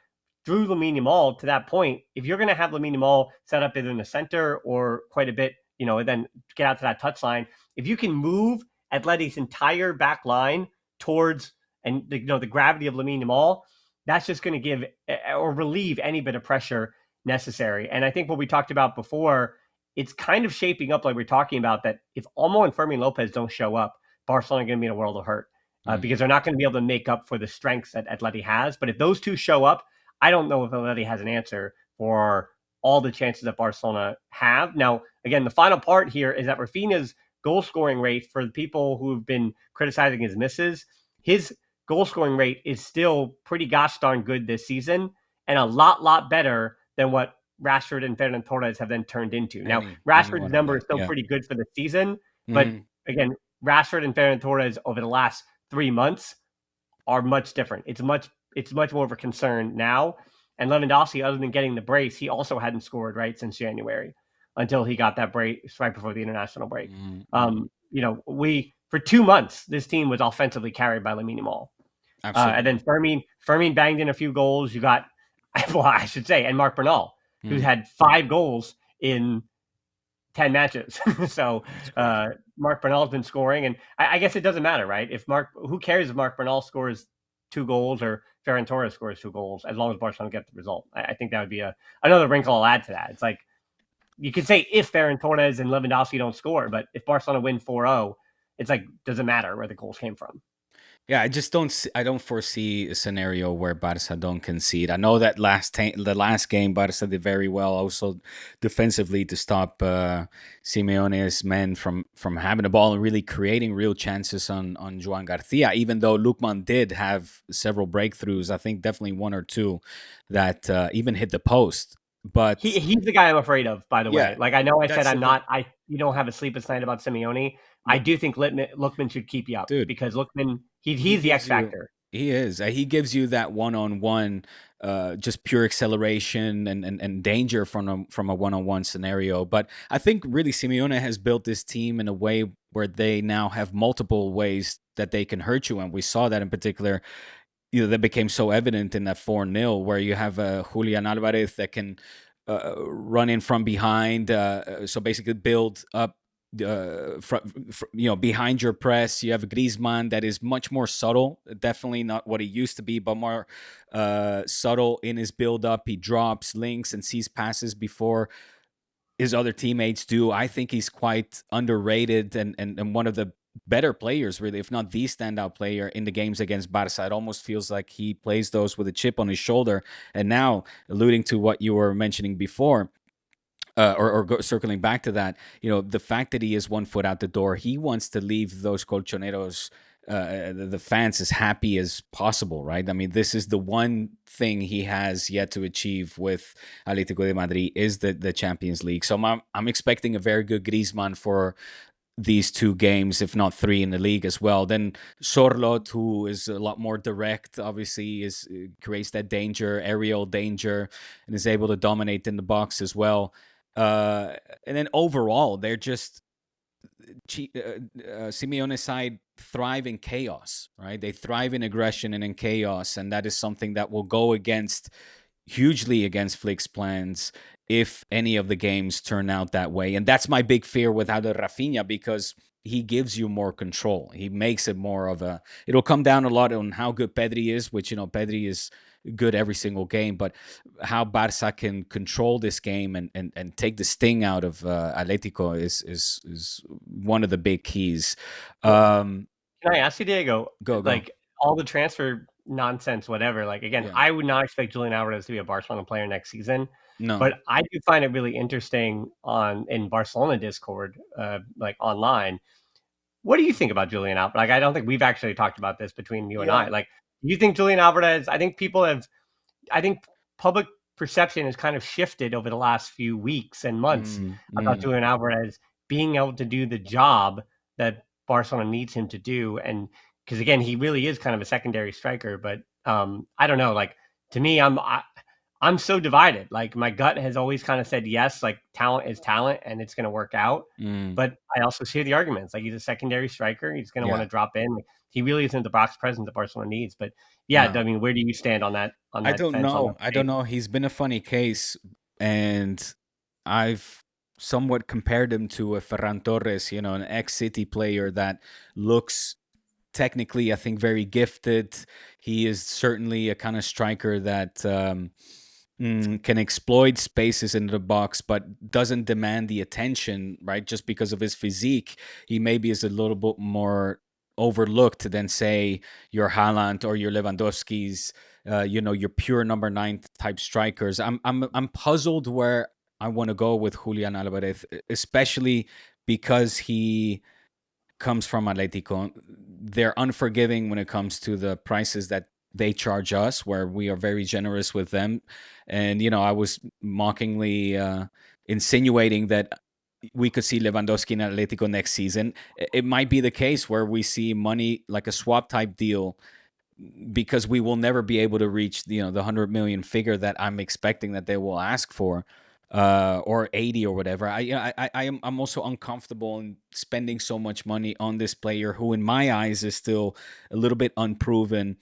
threw Lamine Yamal to that point, if you're going to have Lamine Yamal set up either in the center or quite a bit, and then get out to that touchline, if you can move Atleti's entire back line towards and the gravity of Lamine Yamal, that's just going to give or relieve any bit of pressure necessary. And I think what we talked about before, it's kind of shaping up like we're talking about that if Olmo and Fermin Lopez don't show up, Barcelona are going to be in a world of hurt because they're not going to be able to make up for the strengths that Atleti has. But if those two show up, I don't know if Atleti has an answer for all the chances that Barcelona have. Now, again, the final part here is that Raphinha's goal scoring rate for the people who've been criticizing his misses, his goal scoring rate is still pretty gosh darn good this season and a lot better than what Rashford and Ferran Torres have then turned into. Now, Rashford's Anyone on number is that? still Yeah. pretty good for the season, but Hmm. again, Rashford and Ferran Torres over the last 3 months are much different. It's much more of a concern now. And Lewandowski, other than getting the brace, he also hadn't scored right since January until he got that brace right before the international break. Hmm. We for 2 months this team was offensively carried by Lamine Yamal, and then Absolutely. Fermin banged in a few goals. You got, well, I should say, and Marc Bernal, who's Mm, had 5 goals in 10 matches. So that's crazy. Marc Bernal's been scoring, and I guess it doesn't matter, right? Who cares if Marc Bernal scores 2 goals or Ferran Torres scores 2 goals, as long as Barcelona get the result. I think that would be another wrinkle I'll add to that. It's like you could say if Ferran Torres and Lewandowski don't score, but if Barcelona win 4-0, it's like doesn't matter where the goals came from. Yeah, I just don't. I don't foresee a scenario where Barca don't concede. I know that the last game, Barca did very well, also defensively to stop Simeone's men from having the ball and really creating real chances on Joan Garcia. Even though Lukman did have several breakthroughs, I think definitely one or two that even hit the post. But He's the guy I'm afraid of, by the way. yeah, Like I know I said that's I'm the thing. not. You don't have a sleepless night about Simeone. I do think Lookman should keep you up Dude. because Lookman He he's the X gives you factor. he is. He gives you that one-on-one just pure acceleration and danger from a one-on-one scenario. But I think really Simeone has built this team in a way where they now have multiple ways that they can hurt you. And we saw that in particular, that became so evident in that 4-0 where you have Julian Alvarez that can run in from behind. So basically build up behind your press. You have Griezmann that is much more subtle, definitely not what he used to be, but more subtle in his build up. He drops, links, and sees passes before his other teammates do. I think he's quite underrated and one of the better players, really, if not the standout player in the games against Barca. It almost feels like he plays those with a chip on his shoulder. And now, alluding to what you were mentioning before, circling back to that, the fact that he is 1 foot out the door, he wants to leave those colchoneros, the fans, as happy as possible, right? I mean, this is the one thing he has yet to achieve with Atlético de Madrid is the Champions League. So I'm expecting a very good Griezmann for these 2 games, if not 3 in the league as well. Then Sorlot, who is a lot more direct, obviously creates that danger, aerial danger, and is able to dominate in the box as well. And then overall, they're just Simeone's side thrive in chaos, right? They thrive in aggression and in chaos, and that is something that will go against hugely against Flick's plans if any of the games turn out that way. And that's my big fear with either Raphinha, because he gives you more control. He makes it more of a. It'll come down a lot on how good Pedri is, which Pedri is good every single game, but how Barça can control this game and take the sting out of Atletico is one of the big keys. Well, Um, can I ask you, Diego, go. like all the transfer nonsense, whatever, like again, Yeah. I would not expect Julian Alvarez to be a Barcelona player next season, No. but I do find it really interesting in Barcelona Discord, like online. What do you think about Julian Alvarez? Like, I don't think we've actually talked about this between you and I. Yeah. Like, do you think Julian Alvarez? I think public perception has kind of shifted over the last few weeks and months Mm, about mm, Julian Alvarez being able to do the job that Barcelona needs him to do. And because again, he really is kind of a secondary striker. But I don't know. Like to me, I'm so divided. Like my gut has always kind of said yes, like talent is talent and it's going to work out. mm. But I also see the arguments. Like he's a secondary striker. He's going to want Yeah. to drop in. He really isn't the box presence that Barcelona needs. But yeah, No. I mean, where do you stand on that I don't fence on the know. I don't debate? know. He's been a funny case, and I've somewhat compared him to a Ferran Torres, an ex-City player that looks technically, I think, very gifted. He is certainly a kind of striker that can exploit spaces in the box, but doesn't demand the attention, right? Just because of his physique, he maybe is a little bit more overlooked than, say, your Haaland or your Lewandowski's, your pure number nine type strikers. I'm puzzled where I want to go with Julian Alvarez, especially because he comes from Atletico. They're unforgiving when it comes to the prices that they charge us, where we are very generous with them. And, I was mockingly insinuating that we could see Lewandowski in Atletico next season. It might be the case where we see money like a swap type deal, because we will never be able to reach the 100 million figure that I'm expecting that they will ask for, or 80 or whatever. I'm also uncomfortable in spending so much money on this player who in my eyes is still a little bit unproven,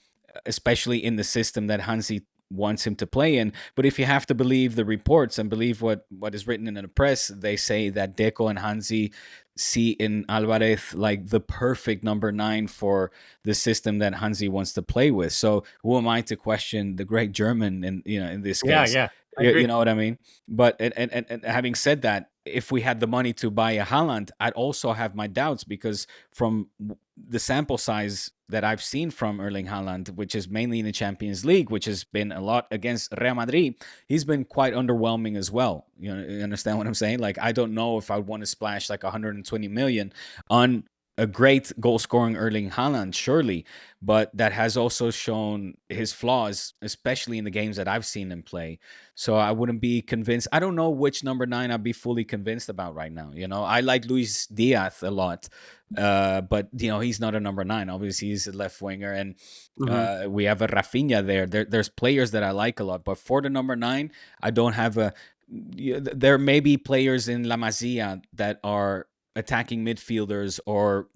especially in the system that Hansi wants him to play in. But if you have to believe the reports and believe what is written in the press, they say that Deco and Hansi see in Alvarez like the perfect number nine for the system that Hansi wants to play with. So who am I to question the great German in this Yeah, case? yeah, I You agree. know what I mean? But and having said that, if we had the money to buy a Haaland, I'd also have my doubts, because from the sample size that I've seen from Erling Haaland, which is mainly in the Champions League, which has been a lot against Real Madrid, he's been quite underwhelming as well. You understand what I'm saying? Like, I don't know if I would want to splash like 120 million on a great goal scoring Erling Haaland, surely, but that has also shown his flaws, especially in the games that I've seen him play. So I wouldn't be convinced. I don't know which number nine I'd be fully convinced about right now. I like Luis Diaz a lot, but he's not a number nine. Obviously, he's a left winger, and Hmm. we have a Raphinha there's players that I like a lot, but for the number nine, I don't have a. There may be players in La Masia that are attacking midfielders or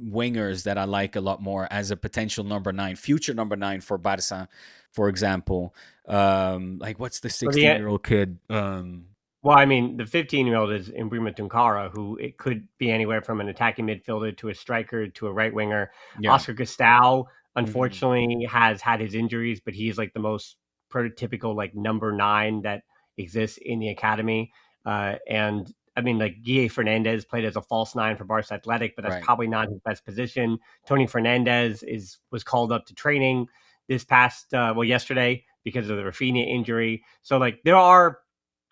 wingers that I like a lot more as a potential number nine, future number nine for Barca, for example. Like, what's the Well, 16-year-old kid? well, I mean, the 15-year-old is Imbrima Tunkara, who it could be anywhere from an attacking midfielder to a striker to a right winger. Yeah. Oscar Gustau, Hmm. unfortunately, has had his injuries, but he's like the most prototypical like number nine that exists in the academy. And I mean, like Guille Fernandez played as a false nine for Barca Athletic, but that's Right. probably not his best position. Tony Fernandez was called up to training this past yesterday because of the Raphinha injury. So like there are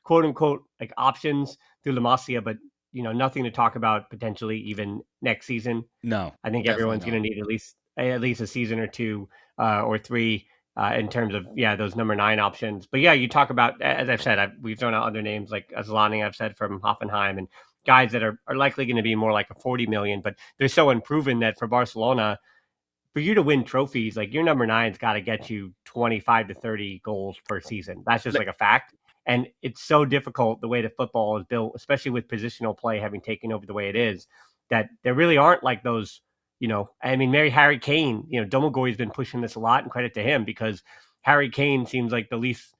quote unquote like options through La Masia, but nothing to talk about potentially even next season. No, I think definitely everyone's not. going to need at least a season or two or three in terms of those number nine options. But yeah, you talk about, as I've said, we've thrown out other names like Azlani, I've said, from Hoffenheim, and guys that are likely going to be more like a 40 million, but they're so unproven that for Barcelona, for you to win trophies, like your number nine's got to get you 25 to 30 goals per season. That's just Like, like a fact. And it's so difficult the way that football is built, especially with positional play having taken over the way it is, that there really aren't like those I mean, Mary Harry Kane, Domagoy's been pushing this a lot, and credit to him because Harry Kane seems like the least.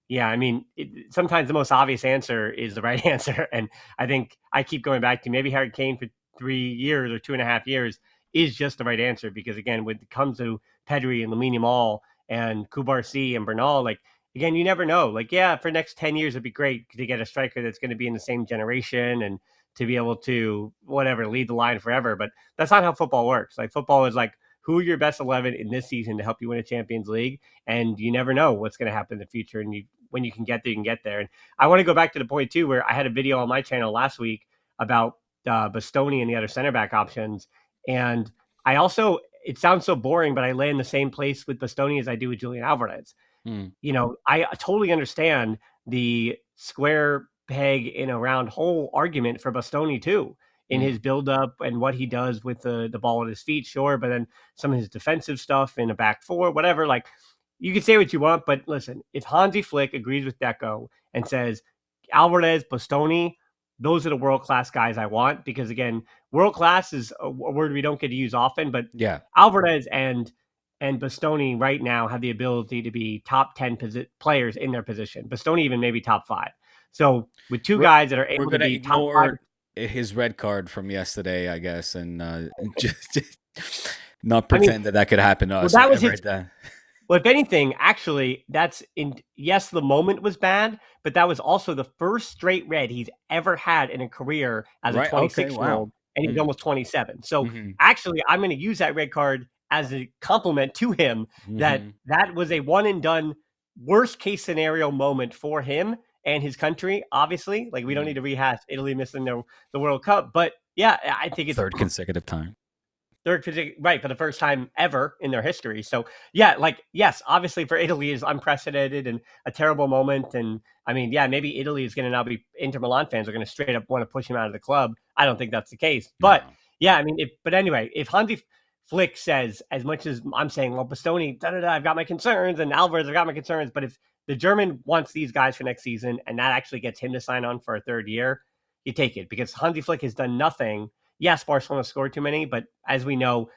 Yeah, I mean, sometimes the most obvious answer is the right answer, and I think I keep going back to maybe Harry Kane for 3 years or 2.5 years is just the right answer because again, when it comes to Pedri and Lamine Yamal and Kubarsi and Bernal, like again, you never know. Like, yeah, for the next 10 years, it'd be great to get a striker that's going to be in the same generation and to be able to whatever lead the line forever. But that's not how football works. Like football is like who are your best 11 in this season to help you win a Champions League, and you never know what's going to happen in the future. And when you can get there, you can get there. And I want to go back to the point too, where I had a video on my channel last week about Bastoni and the other center back options. And I also, it sounds so boring, but I lay in the same place with Bastoni as I do with Julian Alvarez. Mm. I totally understand the square peg in a round hole argument for Bastoni too, in his buildup and what he does with the ball at his feet, sure, but then some of his defensive stuff in a back four, whatever. Like, you can say what you want, but listen, if Hansi Flick agrees with Deco and says Alvarez, Bastoni, those are the world-class guys I want, because again, world-class is a word we don't get to use often, but Yeah. Alvarez and Bastoni right now have the ability to be top 10 players in their position. Bastoni even maybe top 5. So with two guys that are We're able to gonna be top 5. ignore his red card from yesterday, I guess, and just not pretend that could happen to us that was ever. his. Well, if anything, actually, yes, the moment was bad, but that was also the first straight red he's ever had in a career as a Right, okay, 26-year-old, wow. and he's almost 27. So actually, I'm going to use that red card as a compliment to him that was a one and done worst case scenario moment for him and his country. Obviously, like we don't need to rehash Italy missing the World Cup, but yeah, I think it's third consecutive time. Right, for the first time ever in their history. So yeah, like yes, obviously for Italy is unprecedented and a terrible moment. And I mean, yeah, maybe Italy is going to now be Inter Milan fans are going to straight up want to push him out of the club. I don't think that's the case, but yeah, I mean, if Hansi Flick says, as much as I'm saying, well, Bastoni, I've got my concerns, and Alvarez, I've got my concerns, but if the German wants these guys for next season and that actually gets him to sign on for a third year, you take it because Hansi Flick has done nothing. Yes, Barcelona scored too many, but as we know,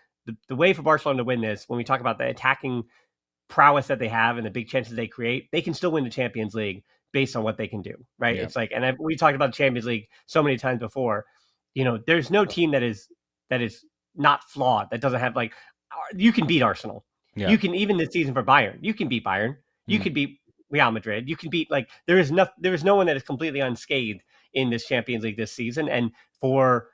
the way for Barcelona to win this, when we talk about the attacking prowess that they have and the big chances they create, they can still win the Champions League based on what they can do, right? It's like, and we talked about the Champions League so many times before. There's no team that is not flawed, that doesn't have like, you can beat Arsenal. Yeah. You can, even this season for Bayern, you can beat Bayern. You can beat Real Madrid. You can beat, like, there is no one that is completely unscathed in this Champions League this season. And for,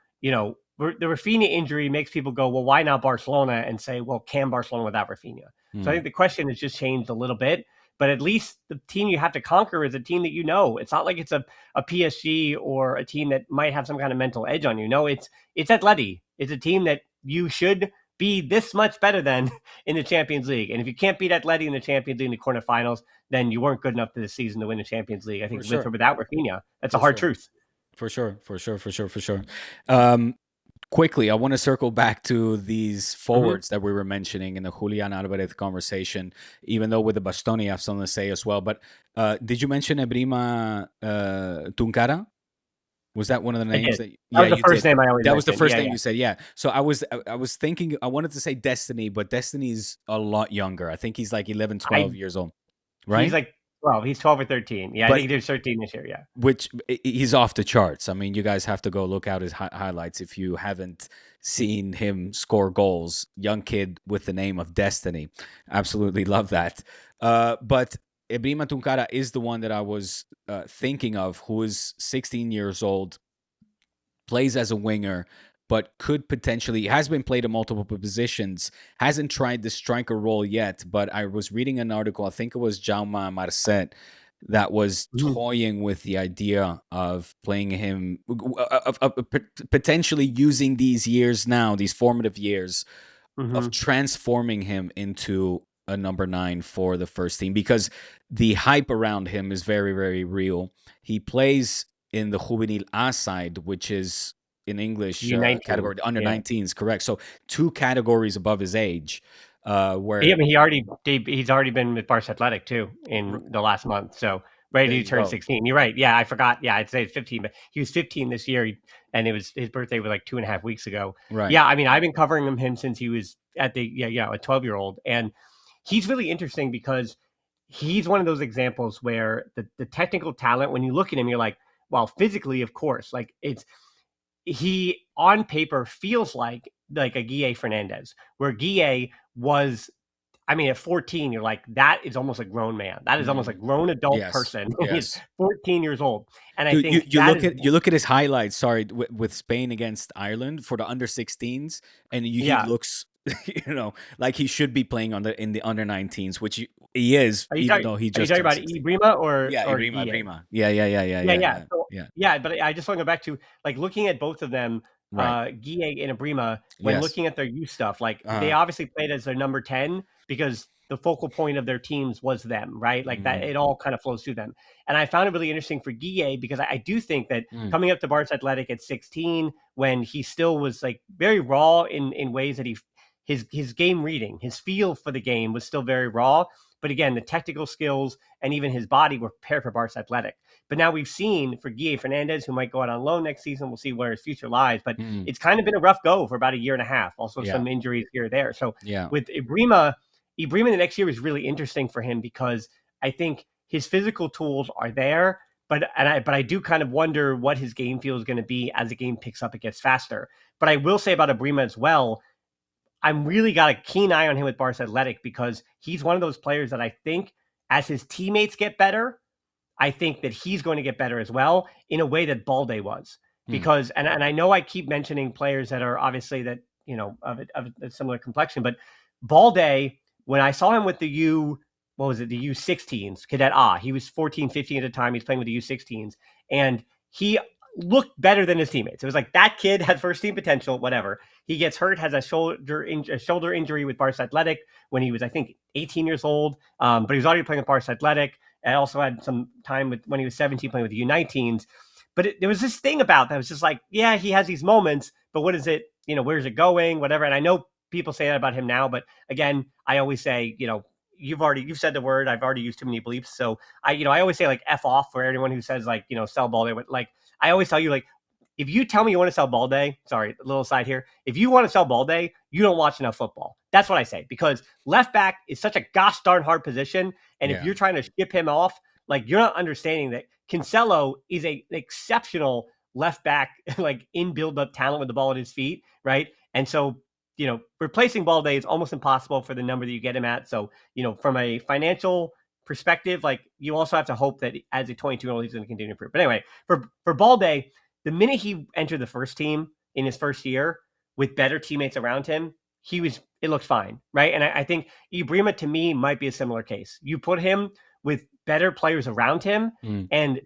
the Raphinha injury makes people go, well, why not Barcelona? And say, well, can Barcelona without Raphinha? So I think the question has just changed a little bit. But at least the team you have to conquer is a team that it's not like it's a PSG or a team that might have some kind of mental edge on you. No, it's Atleti. It's a team that you should be this much better than in the Champions League. And if you can't beat Atleti in the Champions League in the quarterfinals, then you weren't good enough this season to win the Champions League. I think with or without Raphinha, that's a hard truth. For sure. Quickly, I want to circle back to these forwards that we were mentioning in the Julian Alvarez conversation, even though with the Bastoni, I have something to say as well. But did you mention Ebrima Tunkara? Was that one of the names that was the first name I always That was the first name you said, yeah. So I was thinking, I wanted to say Destiny, but Destiny's a lot younger. I think he's like 11, 12 years old, right? He's like 12. He's 12 or 13. Yeah, I think there's 13 this year, yeah. Which, he's off the charts. I mean, you guys have to go look out his highlights if you haven't seen him score goals. Young kid with the name of Destiny. Absolutely love that. But Ebrima Tunkara is the one that I was thinking of, who is 16 years old, plays as a winger, but could potentially, has been played in multiple positions, hasn't tried the striker role yet. But I was reading an article, I think it was Jaume Marcet, that was toying with the idea of playing him, of potentially using these years now, these formative years, of transforming him into a number 9 for the first team, because the hype around him is very, very real. He plays in the Juvenil A side, which is in English category under 19s, correct? So 2 categories above his age. Where he's already been with Barça Athletic too in the last month. So Ready There to you turn go. 16. You're right. Yeah, I forgot. Yeah, I'd say 15, but he was 15 this year, and it was his birthday was like 2.5 weeks ago. Right. Yeah, I mean, I've been covering him since he was at the a 12-year-old, and he's really interesting because he's one of those examples where the technical talent, when you look at him, you're like, well, physically, of course, like he on paper feels like a Guille Fernandez, where Guille was, I mean, at 14, you're like, that is almost a grown man. That is almost a Mm. grown adult Yes. person. He's Yes. 14 years old. And I You think you that look is, at you look at his highlights. Sorry, with Spain against Ireland for the under 16s, and he yeah. looks, like he should be playing in the under 19s, which he is, Are you even talking, though he are you just talking turned about 16. Ibrima Yeah, or Ibrima, Guille? Ibrima. Yeah, yeah, yeah, yeah, Yeah, yeah, yeah. yeah, So yeah. yeah, but I just want to go back to like looking at both of them, Right. Guille and Abrima, when Yes. looking at their youth stuff, like they Uh. obviously played as their number 10 because the focal point of their teams was them, right? Like that, Mhm. it all kind of flows through them. And I found it really interesting for Guille because I do think that Mm. coming up to Barça Athletic at 16, when he still was like very raw in ways that his game reading, his feel for the game was still very raw. But again, the technical skills and even his body were prepared for Barça Athletic. But now we've seen for Guille Fernandez, who might go out on loan next season, we'll see where his future lies. But Mm. it's kind of been a rough go for about a year and a half. Also, Yeah. some injuries here or there. So Yeah. with Ibrima the next year is really interesting for him because I think his physical tools are there, but I do kind of wonder what his game feel is going to be as the game picks up, it gets faster. But I will say about Ibrima as well, I'm really got a keen eye on him with Barca Athletic because he's one of those players that I think as his teammates get better, I think that he's going to get better as well in a way that Balde was. Mm. Because and I know I keep mentioning players that are obviously that, of a similar complexion, but Balde, when I saw him with the what was it, the U16s, Cadet he was 14, 15 at the time. He's playing with the U16s, and he looked better than his teammates. It was like that kid had first team potential, whatever. He gets hurt, has a shoulder injury with Barca Athletic when he was, I think, 18 years old. But he was already playing with Barca Athletic. I also had some time when he was 17 playing with the U19s. But there was this thing about that was just like, yeah, he has these moments, but what is it? Where's it going? Whatever. And I know people say that about him now, but again, I always say, you've said the word. I've already used too many bleeps. So I always say like F off for everyone who says like, sell Balde. Like I always tell you, like, if you tell me you want to sell Balde, sorry, a little side here. If you want to sell Balde, you don't watch enough football. That's what I say, because left back is such a gosh darn hard position. And if Yeah. you're trying to ship him off, like you're not understanding that Cancelo is an exceptional left back, like in build up talent with the ball at his feet, right? And so, replacing Balde is almost impossible for the number that you get him at. So, from a financial perspective, like you also have to hope that as a 22-year-old, he's going to continue to improve. But anyway, for Balde, the minute he entered the first team in his first year with better teammates around him, it looked fine, right? And I think Ibrima to me might be a similar case. You put him with better players around him Mm. and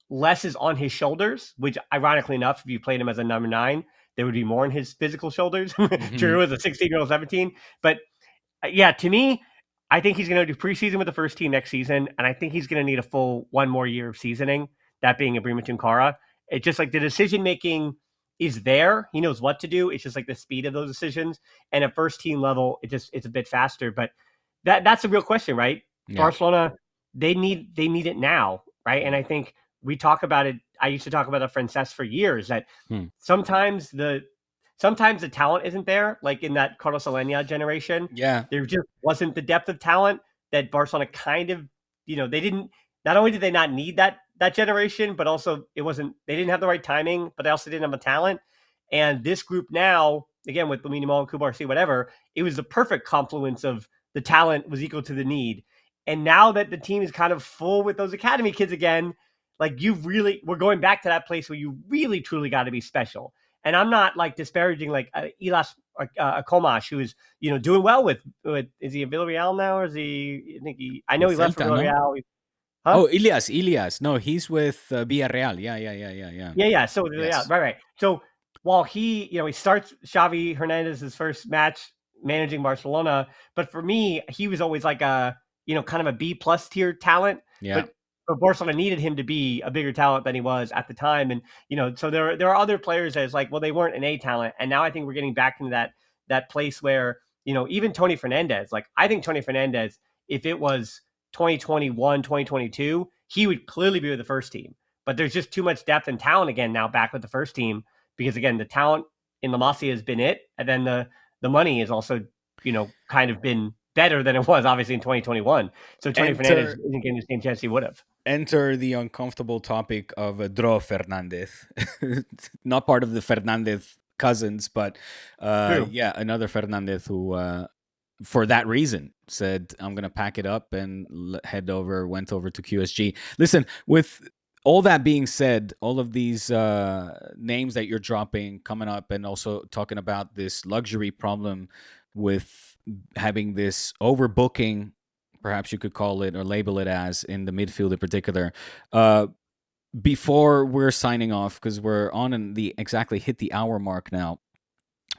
less is on his shoulders, which ironically enough, if you played him as a number 9, there would be more on his physical shoulders. Mhm. True, as a 16-year-old, 17. But yeah, to me, I think he's going to do preseason with the first team next season, and I think he's going to need a full one more year of seasoning, that being Ibrima Tunkara. It's just like the decision making is there. He knows what to do. It's just like the speed of those decisions. And at first team level, it's a bit faster. But that's a real question, right? Yeah. Barcelona, they need it now, right? And I think we talk about it. I used to talk about it, Frances, for years, that Hmm. sometimes the talent isn't there. Like in that Carlos Alenia generation, Yeah. there just wasn't the depth of talent that Barcelona kind of, they didn't. Not only did they not need that generation, but also they didn't have the right timing, but they also didn't have the talent. And this group now, again with Lamine Yamal and Kubarsi, whatever, it was the perfect confluence of the talent was equal to the need. And now that the team is kind of full with those academy kids again, like we're going back to that place where you really truly got to be special. And I'm not like disparaging like Ilas Komash, who is doing well with is he at Villarreal now, or is he? I know With he left for Celta, no? Villarreal. Huh? Oh, Ilias. No, he's with Villarreal. Yeah, yeah, yeah, yeah, yeah. Yeah. So yeah, Yes. right. So while he starts Xavi Hernandez's first match managing Barcelona, but for me, he was always like a kind of a B plus tier talent. Yeah. But Barcelona needed him to be a bigger talent than he was at the time, and so there are other players that it's like, well, they weren't an A talent, and now I think we're getting back into that place where even Tony Fernandez, like I think Tony Fernandez, if it was 2021, 2022, he would clearly be with the first team. But there's just too much depth and talent again now back with the first team because again the talent in La Masia has been it, and then the money has also kind of been better than it was obviously in 2021. So Tony Fernandez Enter isn't getting the same chance he would have. enter the uncomfortable topic of Dro Fernandez. Not part of the Fernandez cousins, but True. yeah, another Fernandez who, for that reason, said, I'm going to pack it up and went over to QSG. Listen, with all that being said, all of these names that you're dropping coming up, and also talking about this luxury problem with having this overbooking, perhaps you could call it or label it as, in the midfield in particular. Uh, Before we're signing off, because we're on the exactly hit the hour mark now.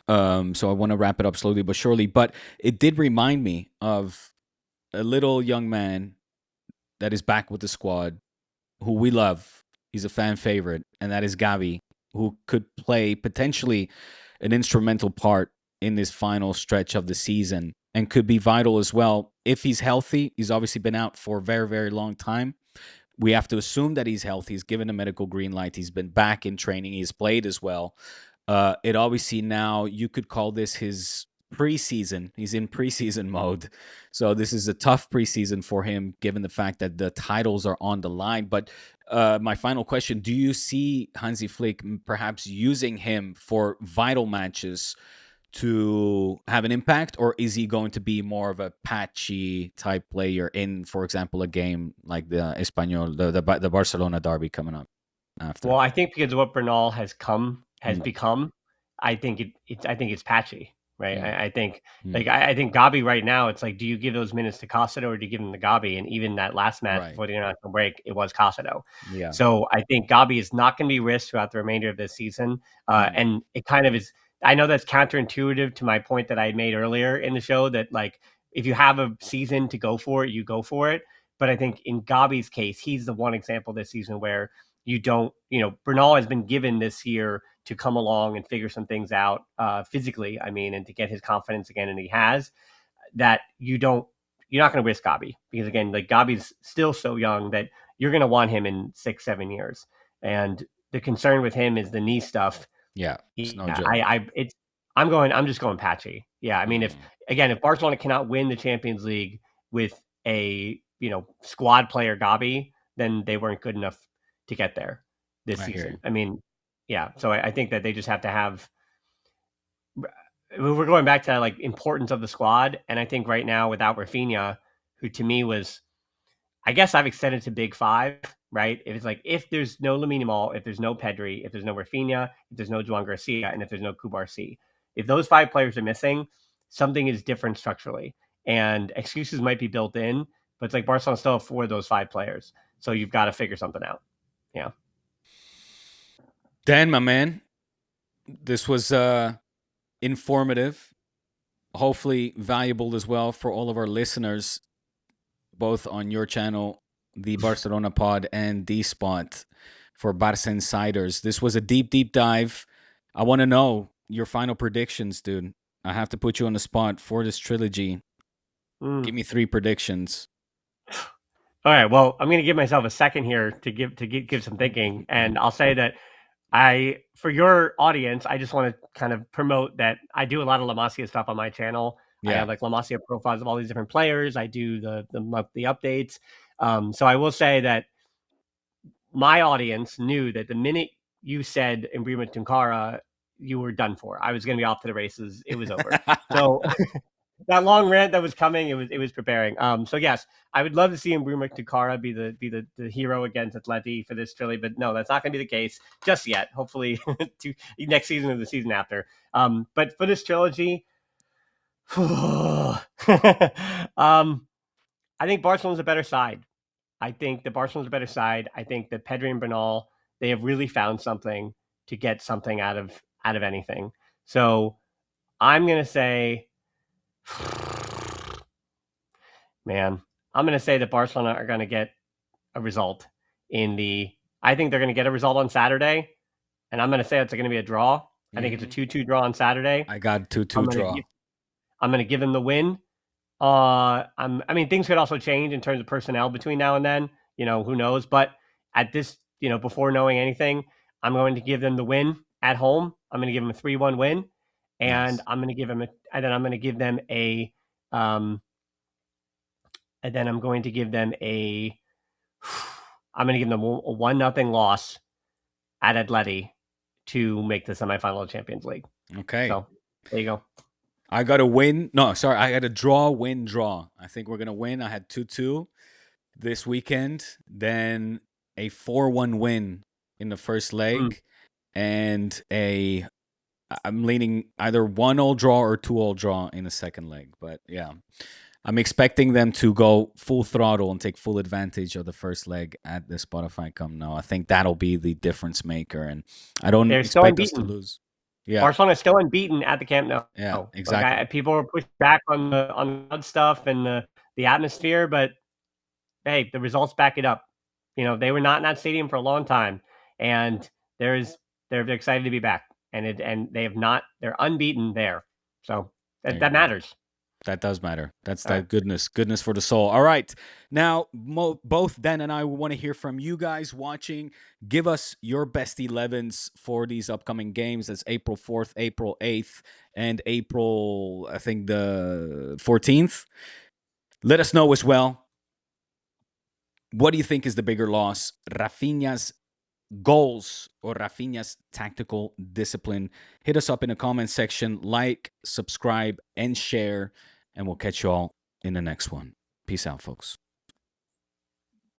So I want to wrap it up slowly but surely. But it did remind me of a little young man that is back with the squad, who we love. He's a fan favorite, and that is Gavi, who could play potentially an instrumental part in this final stretch of the season and could be vital as well if he's healthy. He's obviously been out for a very, very long time. We have to assume that he's healthy. He's given a medical green light. He's been back in training. He's played as well. It obviously now, you could call this his preseason. He's in preseason mode. So this is a tough preseason for him, given the fact that the titles are on the line. But my final question, do you see Hansi Flick perhaps using him for vital matches to have an impact, or is he going to be more of a patchy type player in, for example, a game like the Espanyol, the Barcelona derby coming up after? Well, I think because of what Bernal has Mm, become, I think it's patchy, right? mm, I think mm. like I think Gabi right now, it's like, do you give those minutes to Castro or do you give them to Gabi? And even that last match Right. before the international break, it was Castro. Yeah. So I think Gabi is not going to be risked throughout the remainder of this season, Mm. and it kind of is. I know that's counterintuitive to my point that I made earlier in the show that like if you have a season to go for it, you go for it. But I think in Gabi's case, he's the one example this season where you don't, Bernal has been given this year to come along and figure some things out physically, I mean, and to get his confidence again, and he has that. You're not going to risk Gabi because again, like Gabi's still so young that you're going to want him in 6-7 years. And the concern with him is the knee stuff. Yeah. It's no Yeah, joke. I'm just going patchy. Yeah, I mean, Mm. if Barcelona cannot win the Champions League with a squad player Gabi, then they weren't good enough to get there this I hear season. you. I mean, yeah. So I think that they just have to have. We're going back to that, like importance of the squad, and I think right now without Raphinha, who to me was, I guess I've extended to big five, right? If it's like if there's no Lamine Yamal, if there's no Pedri, if there's no Raphinha, if there's no Juan Garcia, and if there's no Kubarsi, if those five players are missing, something is different structurally, and excuses might be built in. But it's like Barcelona still have four of those five players, so you've got to figure something out. Yeah. Dan, my man, this was informative, hopefully valuable as well for all of our listeners, both on your channel, the Barcelona Pod, and D Spot for Barça Insiders. This was a deep, deep dive. I want to know your final predictions, dude. I have to put you on the spot for this trilogy. Mm. Give me 3 predictions. All right. Well, I'm going to give myself a second here to give some thinking, and I'll say that for your audience, I just want to kind of promote that I do a lot of La Masia stuff on my channel. I Yeah. have like La Masia profiles of all these different players. I do the monthly updates. So I will say that my audience knew that the minute you said Imbrima Tunkara, you were done for. I was going to be off to the races. It was over. So that long rant that was coming, it was preparing. So yes, I would love to see Imbrima Tunkara be the hero against Atleti for this trilogy, but no, that's not going to be the case just yet. Hopefully, next season or the season after. But for this trilogy, I think Barcelona's a better side. I think the Barcelona's a better side. I think that Pedri and Bernal, they have really found something to get something out of anything. So I'm gonna say, man, I'm gonna say that Barcelona are gonna get a result in the. I think they're gonna get a result on Saturday, and I'm gonna say it's gonna be a draw. I think it's a Mhm. 2-2 draw on Saturday. I got I'm 2-2 gonna draw. give I'm gonna give them the win. I mean, things could also change in terms of personnel between now and then. Who knows? But at this, before knowing anything, I'm going to give them the win at home. I'm going to give them a 3-1 win, and Nice. I'm going to give them and then I'm going to give them a and then I'm going to give them a I'm going to give them a 1-0 loss at Atleti to make the semifinal of Champions League. Okay. So there you go. I got a win. No, sorry. I got a draw, win, draw. I think we're going to win. I had 2-2 this weekend. Then a 4-1 win in the first leg. And I'm leaning either 1-0 draw or 2-0 draw in the second leg. But yeah, I'm expecting them to go full throttle and take full advantage of the first leg at the Spotify Camp Nou. I think that'll be the difference maker. And I don't They're still expect us to unbeaten. lose. Yeah. Barcelona is still unbeaten at the Camp Nou. Yeah, exactly. Like people are pushing back on the stuff and the atmosphere, but hey, the results back it up. They were not in that stadium for a long time, and they're excited to be back, and they have not. They're unbeaten there, so that matters. That does matter. That's that goodness for the soul. All right. Now, both Dan and I want to hear from you guys watching. Give us your best 11s for these upcoming games. That's April 4th, April 8th, and April, I think, the 14th. Let us know as well. What do you think is the bigger loss? Raphinha's goals or Raphinha's tactical discipline? Hit us up in the comment section. Like, subscribe, and share. And we'll catch you all in the next one. Peace out, folks.